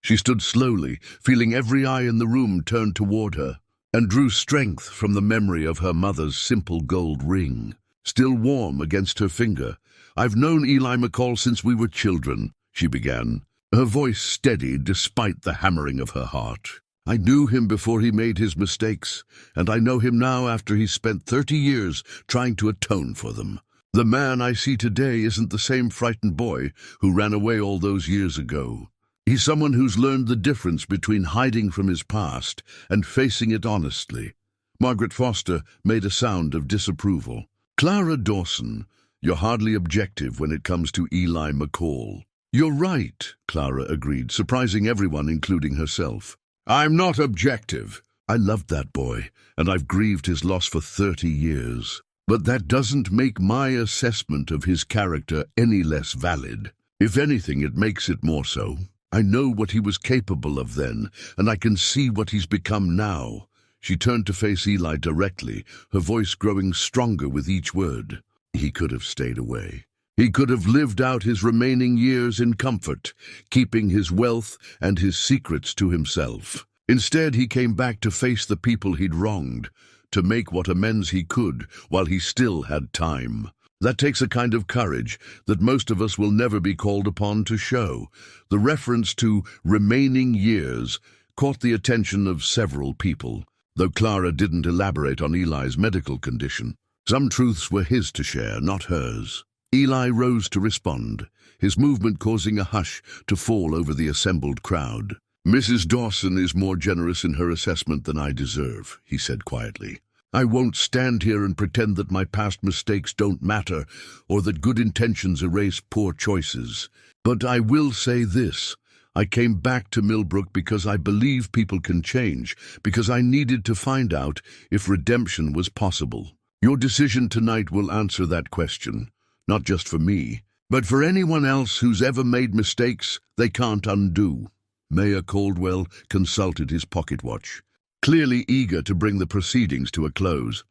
She stood slowly, feeling every eye in the room turned toward her, and drew strength from the memory of her mother's simple gold ring, still warm against her finger. "I've known Eli McCall since we were children," she began, her voice steady despite the hammering of her heart. "I knew him before he made his mistakes, and I know him now after he's spent 30 years trying to atone for them. The man I see today isn't the same frightened boy who ran away all those years ago. He's someone who's learned the difference between hiding from his past and facing it honestly." Margaret Foster made a sound of disapproval. "Clara Dawson, you're hardly objective when it comes to Eli McCall." "You're right," Clara agreed, surprising everyone, including herself. "I'm not objective. I loved that boy, and I've grieved his loss for 30 years. But that doesn't make my assessment of his character any less valid. If anything, it makes it more so. I know what he was capable of then, and I can see what he's become now." She turned to face Eli directly, her voice growing stronger with each word. "He could have stayed away. He could have lived out his remaining years in comfort, keeping his wealth and his secrets to himself. Instead, he came back to face the people he'd wronged, to make what amends he could while he still had time. That takes a kind of courage that most of us will never be called upon to show." The reference to remaining years caught the attention of several people, though Clara didn't elaborate on Eli's medical condition. Some truths were his to share, not hers. Eli rose to respond, his movement causing a hush to fall over the assembled crowd. "Mrs. Dawson is more generous in her assessment than I deserve," he said quietly. "I won't stand here and pretend that my past mistakes don't matter or that good intentions erase poor choices. But I will say this. I came back to Millbrook because I believe people can change, because I needed to find out if redemption was possible. Your decision tonight will answer that question, not just for me, but for anyone else who's ever made mistakes they can't undo." Mayor Caldwell consulted his pocket watch. clearly eager to bring the proceedings to a close.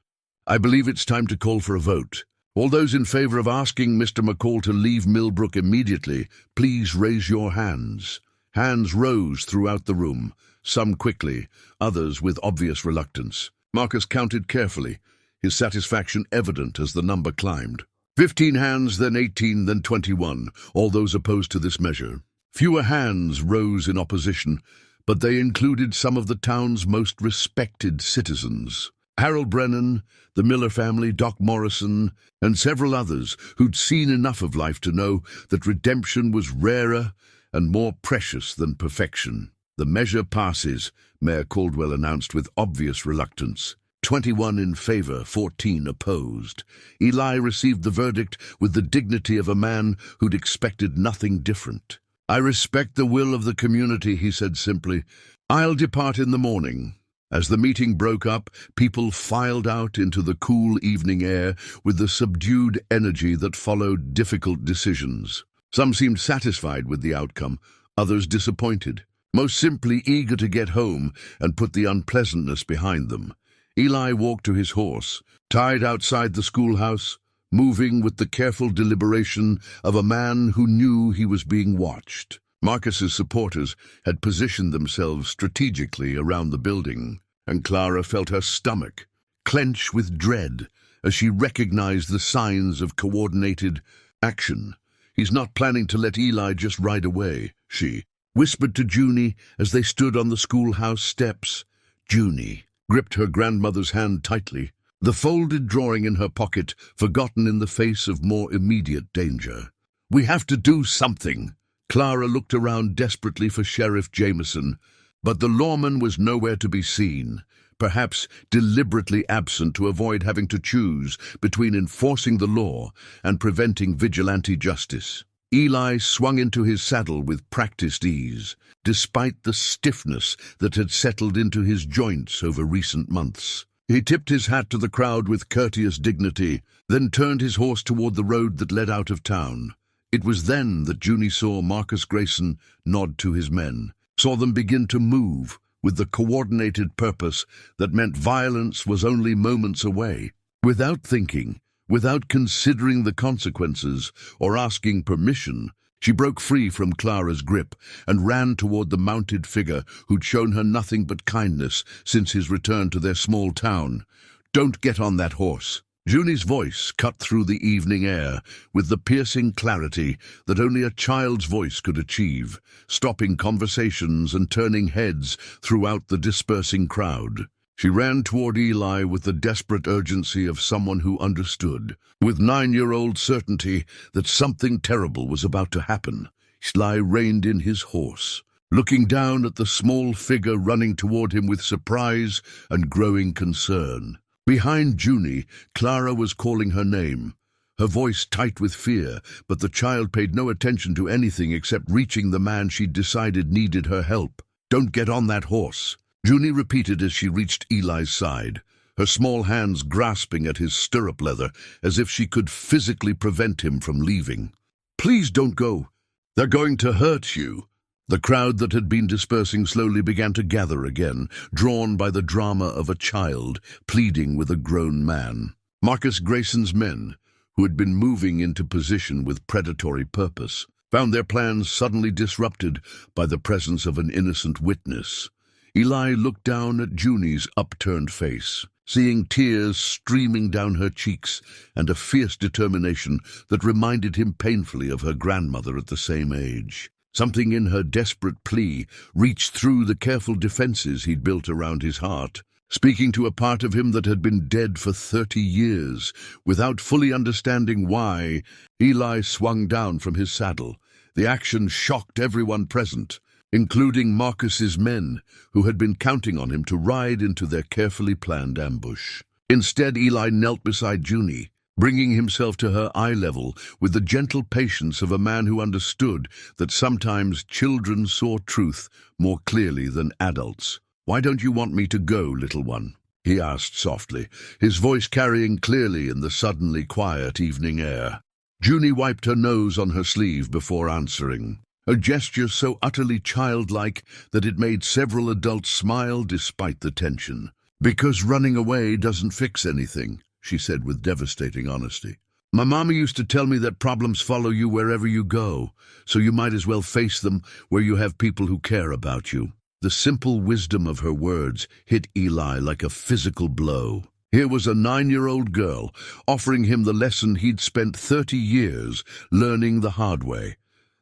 "I believe it's time to call for a vote. All those in favor of asking Mr. McCall to leave Millbrook immediately, please raise your hands." Hands rose throughout the room, some quickly, others with obvious reluctance. Marcus counted carefully, his satisfaction evident as the number climbed. 15 hands, then 18, then 21, all those opposed to this measure. Fewer hands rose in opposition, but they included some of the town's most respected citizens. Harold Brennan, the Miller family, Doc Morrison, and several others who'd seen enough of life to know that redemption was rarer and more precious than perfection. "The measure passes," Mayor Caldwell announced with obvious reluctance. 21 in favor, 14 opposed. Eli received the verdict with the dignity of a man who'd expected nothing different. "I respect the will of the community," he said simply. "I'll depart in the morning." As the meeting broke up, people filed out into the cool evening air with the subdued energy that followed difficult decisions. Some seemed satisfied with the outcome, others disappointed, most simply eager to get home and put the unpleasantness behind them. Eli walked to his horse, tied outside the schoolhouse, moving with the careful deliberation of a man who knew he was being watched. Marcus's supporters had positioned themselves strategically around the building, and Clara felt her stomach clench with dread as she recognized the signs of coordinated action. "He's not planning to let Eli just ride away," she whispered to Junie as they stood on the schoolhouse steps. Junie gripped her grandmother's hand tightly, the folded drawing in her pocket forgotten in the face of more immediate danger. "We have to do something." Clara looked around desperately for Sheriff Jameson, but the lawman was nowhere to be seen, perhaps deliberately absent to avoid having to choose between enforcing the law and preventing vigilante justice. Eli swung into his saddle with practiced ease, despite the stiffness that had settled into his joints over recent months. He tipped his hat to the crowd with courteous dignity, then turned his horse toward the road that led out of town. It was then that Junie saw Marcus Grayson nod to his men, saw them begin to move with the coordinated purpose that meant violence was only moments away. Without thinking, without considering the consequences or asking permission, she broke free from Clara's grip and ran toward the mounted figure who'd shown her nothing but kindness since his return to their small town. "Don't get on that horse." Junie's voice cut through the evening air with the piercing clarity that only a child's voice could achieve, stopping conversations and turning heads throughout the dispersing crowd. She ran toward Eli with the desperate urgency of someone who understood, with 9-year-old certainty that something terrible was about to happen. Eli reined in his horse, looking down at the small figure running toward him with surprise and growing concern. Behind Junie, Clara was calling her name, her voice tight with fear, but the child paid no attention to anything except reaching the man she'd decided needed her help. "Don't get on that horse," Junie repeated as she reached Eli's side, her small hands grasping at his stirrup leather as if she could physically prevent him from leaving. "Please don't go. They're going to hurt you." The crowd that had been dispersing slowly began to gather again, drawn by the drama of a child pleading with a grown man. Marcus Grayson's men, who had been moving into position with predatory purpose, found their plans suddenly disrupted by the presence of an innocent witness. Eli looked down at Junie's upturned face, seeing tears streaming down her cheeks and a fierce determination that reminded him painfully of her grandmother at the same age. Something in her desperate plea reached through the careful defenses he'd built around his heart, speaking to a part of him that had been dead for 30 years. Without fully understanding why, Eli swung down from his saddle. The action shocked everyone present, including Marcus's men, who had been counting on him to ride into their carefully planned ambush. Instead, Eli knelt beside Junie, bringing himself to her eye level with the gentle patience of a man who understood that sometimes children saw truth more clearly than adults. "Why don't you want me to go, little one?" he asked softly, his voice carrying clearly in the suddenly quiet evening air. Junie wiped her nose on her sleeve before answering. a gesture so utterly childlike that it made several adults smile despite the tension. "Because running away doesn't fix anything," she said with devastating honesty. "My mama used to tell me that problems follow you wherever you go, so you might as well face them where you have people who care about you." The simple wisdom of her words hit Eli like a physical blow. Here was a 9-year-old girl offering him the lesson he'd spent 30 years learning the hard way.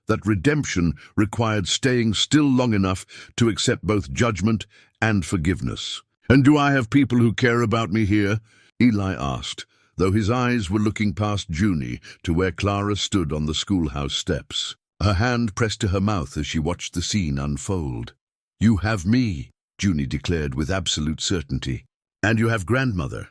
That redemption required staying still long enough to accept both judgment and forgiveness. "And do I have people who care about me here?" Eli asked, though his eyes were looking past Junie to where Clara stood on the schoolhouse steps. Her hand pressed to her mouth as she watched the scene unfold. "You have me," Junie declared with absolute certainty. "And you have grandmother,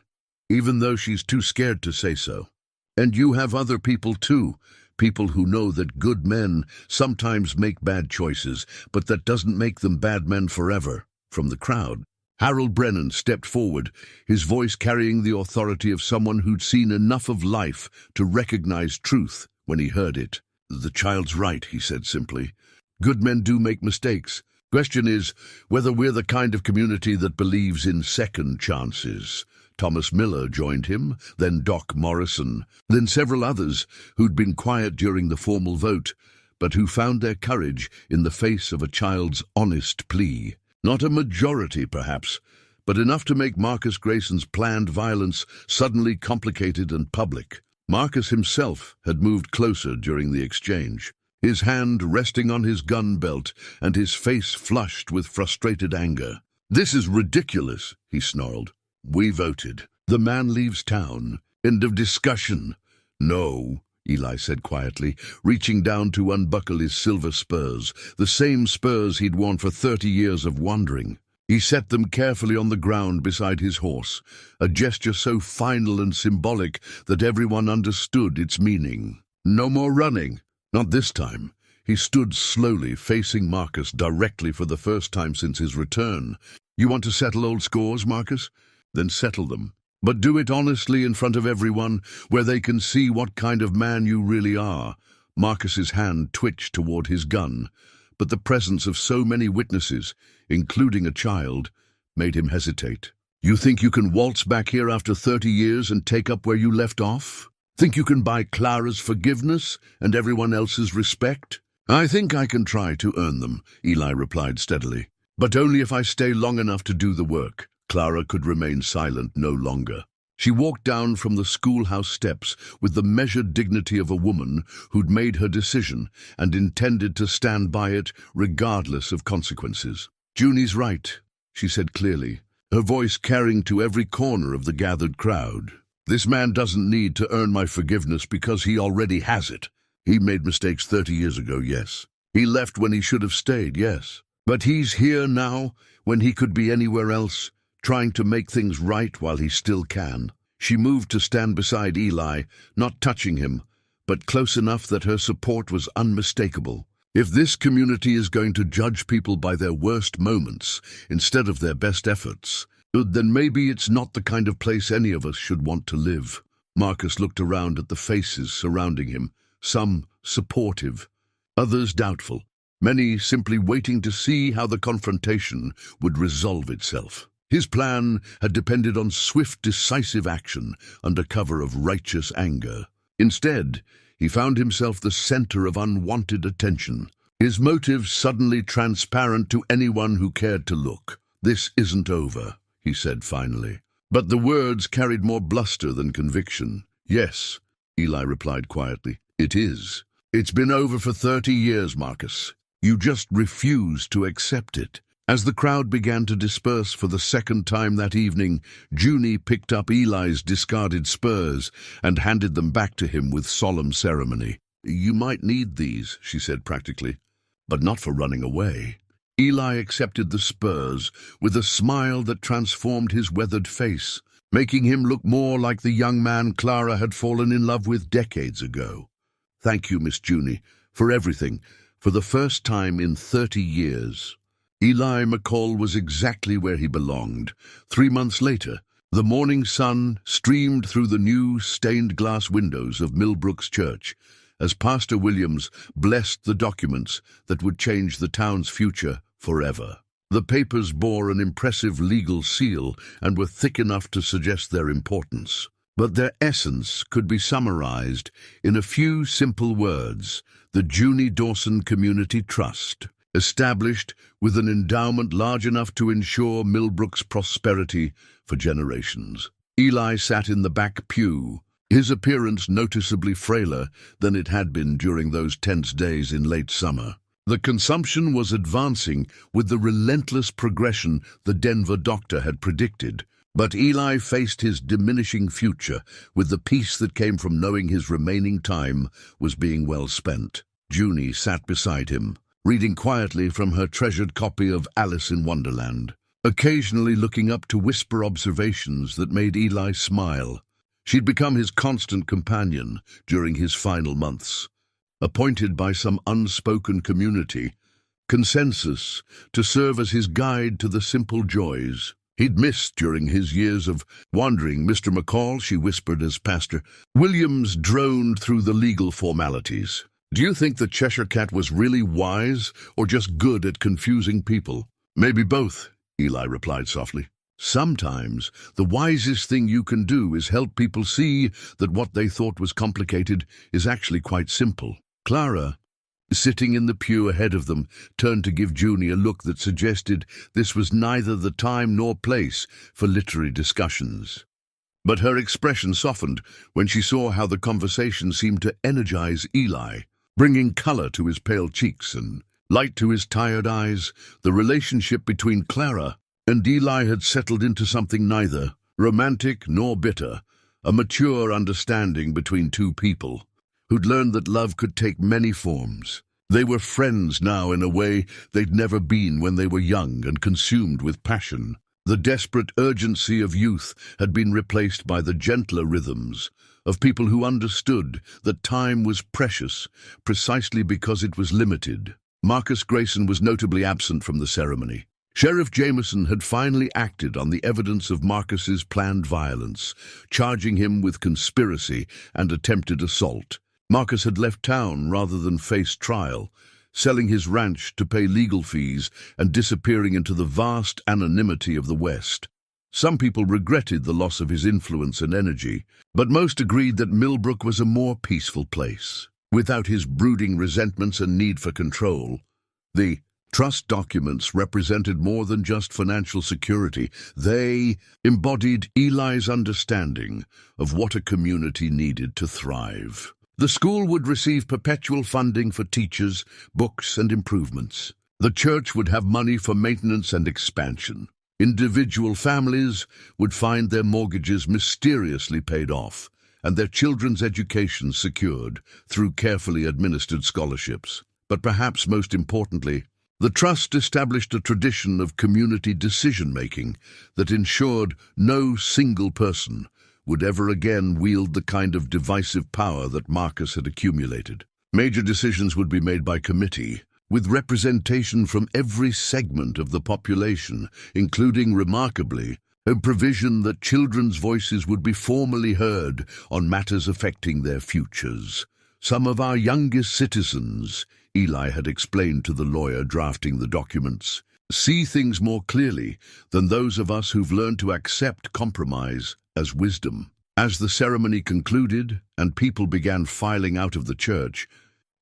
even though she's too scared to say so. And you have other people too, people who know that good men sometimes make bad choices, but that doesn't make them bad men forever." From the crowd, Harold Brennan stepped forward, his voice carrying the authority of someone who'd seen enough of life to recognize truth when he heard it. "The child's right," he said simply. "Good men do make mistakes. Question is whether we're the kind of community that believes in second chances." Thomas Miller joined him, then Doc Morrison, then several others who'd been quiet during the formal vote, but who found their courage in the face of a child's honest plea. Not a majority, perhaps, but enough to make Marcus Grayson's planned violence suddenly complicated and public. Marcus himself had moved closer during the exchange, his hand resting on his gun belt and his face flushed with frustrated anger. "This is ridiculous," he snarled. "We voted. The man leaves town. End of discussion." "No," Eli said quietly, reaching down to unbuckle his silver spurs, the same spurs he'd worn for 30 years of wandering. He set them carefully on the ground beside his horse, a gesture so final and symbolic that everyone understood its meaning. "No more running. Not this time." He stood slowly, facing Marcus directly for the first time since his return. "You want to settle old scores, Marcus? Then settle them. But do it honestly in front of everyone, where they can see what kind of man you really are." Marcus's hand twitched toward his gun, but the presence of so many witnesses, including a child, made him hesitate. "You think you can waltz back here after 30 years and take up where you left off? Think you can buy Clara's forgiveness and everyone else's respect?" "I think I can try to earn them," Eli replied steadily. "But only if I stay long enough to do the work." Clara could remain silent no longer. She walked down from the schoolhouse steps with the measured dignity of a woman who'd made her decision and intended to stand by it regardless of consequences. "Junie's right," she said clearly, her voice carrying to every corner of the gathered crowd. "This man doesn't need to earn my forgiveness because he already has it. He made mistakes 30 years ago, yes. He left when he should have stayed, yes. But he's here now when he could be anywhere else, trying to make things right while he still can." She moved to stand beside Eli, not touching him, but close enough that her support was unmistakable. "If this community is going to judge people by their worst moments instead of their best efforts, then maybe it's not the kind of place any of us should want to live." Marcus looked around at the faces surrounding him, some supportive, others doubtful, many simply waiting to see how the confrontation would resolve itself. His plan had depended on swift, decisive action under cover of righteous anger. Instead, he found himself the center of unwanted attention, his motives suddenly transparent to anyone who cared to look. "This isn't over," he said finally. But the words carried more bluster than conviction. "Yes," Eli replied quietly, "it is. It's been over for 30 years, Marcus. You just refuse to accept it." As the crowd began to disperse for the second time that evening, Junie picked up Eli's discarded spurs and handed them back to him with solemn ceremony. "You might need these," she said practically, "but not for running away." Eli accepted the spurs with a smile that transformed his weathered face, making him look more like the young man Clara had fallen in love with decades ago. "Thank you, Miss Junie, for everything, for the first time in 30 years. Eli McCall was exactly where he belonged. 3 months later, the morning sun streamed through the new stained glass windows of Millbrook's church, as Pastor Williams blessed the documents that would change the town's future forever. The papers bore an impressive legal seal and were thick enough to suggest their importance. But their essence could be summarized in a few simple words: the Junie Dawson Community Trust, established with an endowment large enough to ensure Millbrook's prosperity for generations. Eli sat in the back pew, his appearance noticeably frailer than it had been during those tense days in late summer. The consumption was advancing with the relentless progression the Denver doctor had predicted, but Eli faced his diminishing future with the peace that came from knowing his remaining time was being well spent. Junie sat beside him, reading quietly from her treasured copy of Alice in Wonderland, occasionally looking up to whisper observations that made Eli smile. She'd become his constant companion during his final months, appointed by some unspoken community consensus to serve as his guide to the simple joys he'd missed during his years of wandering. "Mr. McCall," she whispered as Pastor Williams droned through the legal formalities, "do you think the Cheshire Cat was really wise or just good at confusing people?" "Maybe both," Eli replied softly. "Sometimes the wisest thing you can do is help people see that what they thought was complicated is actually quite simple." Clara, sitting in the pew ahead of them, turned to give Junie a look that suggested this was neither the time nor place for literary discussions. But her expression softened when she saw how the conversation seemed to energize Eli, bringing color to his pale cheeks and light to his tired eyes. The relationship between Clara and Eli had settled into something neither romantic nor bitter, a mature understanding between two people who'd learned that love could take many forms. They were friends now in a way they'd never been when they were young and consumed with passion. The desperate urgency of youth had been replaced by the gentler rhythms of people who understood that time was precious precisely because it was limited. Marcus Grayson was notably absent from the ceremony. Sheriff Jameson had finally acted on the evidence of Marcus's planned violence, charging him with conspiracy and attempted assault. Marcus had left town rather than face trial, selling his ranch to pay legal fees and disappearing into the vast anonymity of the West. Some people regretted the loss of his influence and energy, but most agreed that Millbrook was a more peaceful place. Without his brooding resentments and need for control, the trust documents represented more than just financial security. They embodied Eli's understanding of what a community needed to thrive. The school would receive perpetual funding for teachers, books, and improvements. The church would have money for maintenance and expansion. Individual families would find their mortgages mysteriously paid off and their children's education secured through carefully administered scholarships. But perhaps most importantly, the trust established a tradition of community decision-making that ensured no single person would ever again wield the kind of divisive power that Marcus had accumulated. Major decisions would be made by committee, with representation from every segment of the population, including, remarkably, a provision that children's voices would be formally heard on matters affecting their futures. "Some of our youngest citizens," Eli had explained to the lawyer drafting the documents, "see things more clearly than those of us who've learned to accept compromise as wisdom." As the ceremony concluded and people began filing out of the church,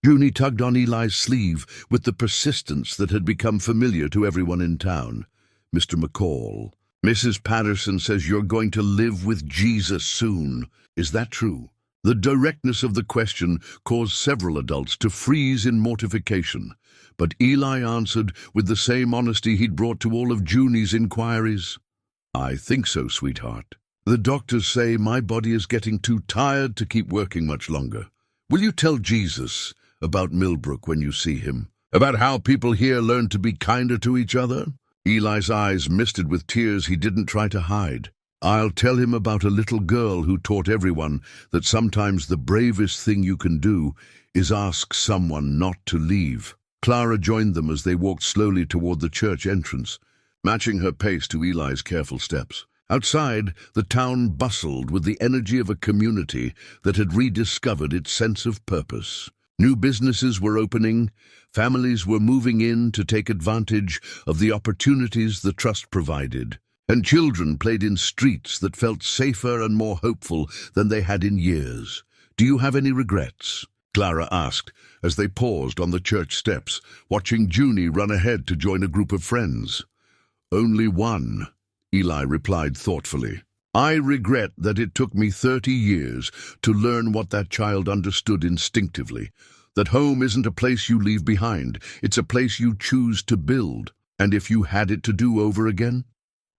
Junie tugged on Eli's sleeve with the persistence that had become familiar to everyone in town. "Mr. McCall, Mrs. Patterson says you're going to live with Jesus soon. Is that true?" The directness of the question caused several adults to freeze in mortification, but Eli answered with the same honesty he'd brought to all of Junie's inquiries. "I think so, sweetheart. The doctors say my body is getting too tired to keep working much longer. Will you tell Jesus about Millbrook when you see him? About how people here learn to be kinder to each other?" Eli's eyes misted with tears he didn't try to hide. "I'll tell him about a little girl who taught everyone that sometimes the bravest thing you can do is ask someone not to leave." Clara joined them as they walked slowly toward the church entrance, matching her pace to Eli's careful steps. Outside, the town bustled with the energy of a community that had rediscovered its sense of purpose. New businesses were opening, families were moving in to take advantage of the opportunities the trust provided, and children played in streets that felt safer and more hopeful than they had in years. "Do you have any regrets?" Clara asked as they paused on the church steps, watching Junie run ahead to join a group of friends. "Only one," Eli replied thoughtfully. "I regret that it took me 30 years to learn what that child understood instinctively, that home isn't a place you leave behind, it's a place you choose to build. And if you had it to do over again?"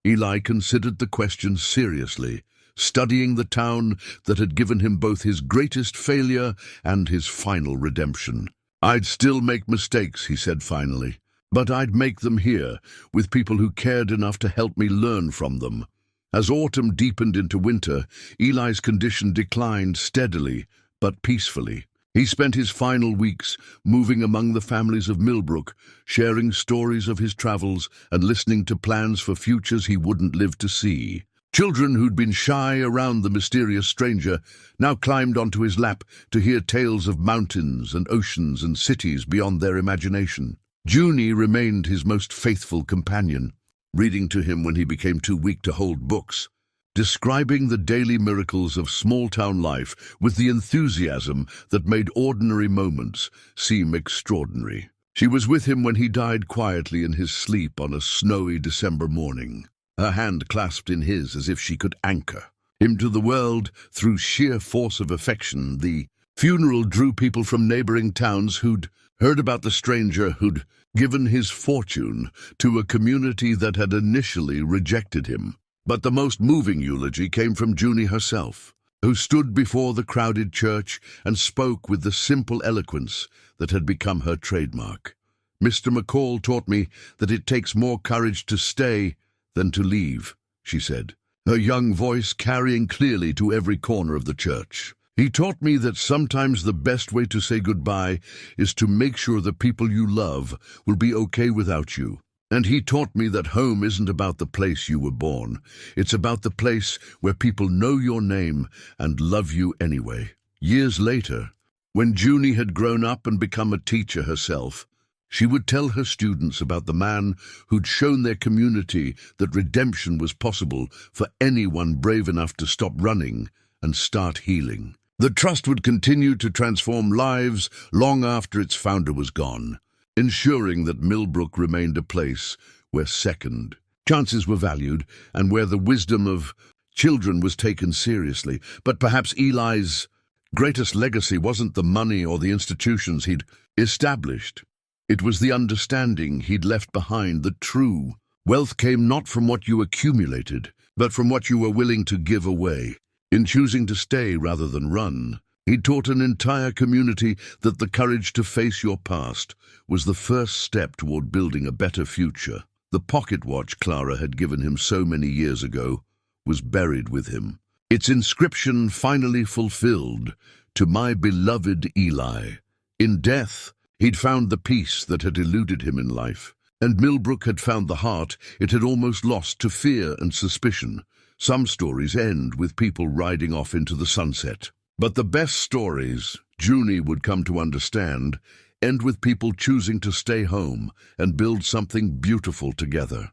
Eli considered the question seriously, studying the town that had given him both his greatest failure and his final redemption. "I'd still make mistakes," he said finally, "but I'd make them here, with people who cared enough to help me learn from them." As autumn deepened into winter, Eli's condition declined steadily but peacefully. He spent his final weeks moving among the families of Millbrook, sharing stories of his travels and listening to plans for futures he wouldn't live to see. Children who'd been shy around the mysterious stranger now climbed onto his lap to hear tales of mountains and oceans and cities beyond their imagination. Junie remained his most faithful companion, reading to him when he became too weak to hold books, describing the daily miracles of small-town life with the enthusiasm that made ordinary moments seem extraordinary. She was with him when he died quietly in his sleep on a snowy December morning, her hand clasped in his as if she could anchor him to the world through sheer force of affection. The funeral drew people from neighboring towns who'd heard about the stranger who'd given his fortune to a community that had initially rejected him. But the most moving eulogy came from Junie herself, who stood before the crowded church and spoke with the simple eloquence that had become her trademark. "Mr. McCall taught me that it takes more courage to stay than to leave," she said, her young voice carrying clearly to every corner of the church. "He taught me that sometimes the best way to say goodbye is to make sure the people you love will be okay without you. And he taught me that home isn't about the place you were born. It's about the place where people know your name and love you anyway." Years later, when Junie had grown up and become a teacher herself, she would tell her students about the man who'd shown their community that redemption was possible for anyone brave enough to stop running and start healing. The trust would continue to transform lives long after its founder was gone, ensuring that Millbrook remained a place where second chances were valued and where the wisdom of children was taken seriously. But perhaps Eli's greatest legacy wasn't the money or the institutions he'd established. It was the understanding he'd left behind that true wealth came not from what you accumulated, but from what you were willing to give away. In choosing to stay rather than run, he taught an entire community that the courage to face your past was the first step toward building a better future. The pocket watch Clara had given him so many years ago was buried with him, its inscription finally fulfilled, "To my beloved Eli." In death, he'd found the peace that had eluded him in life, and Millbrook had found the heart it had almost lost to fear and suspicion. Some stories end with people riding off into the sunset. But the best stories, Junie would come to understand, end with people choosing to stay home and build something beautiful together.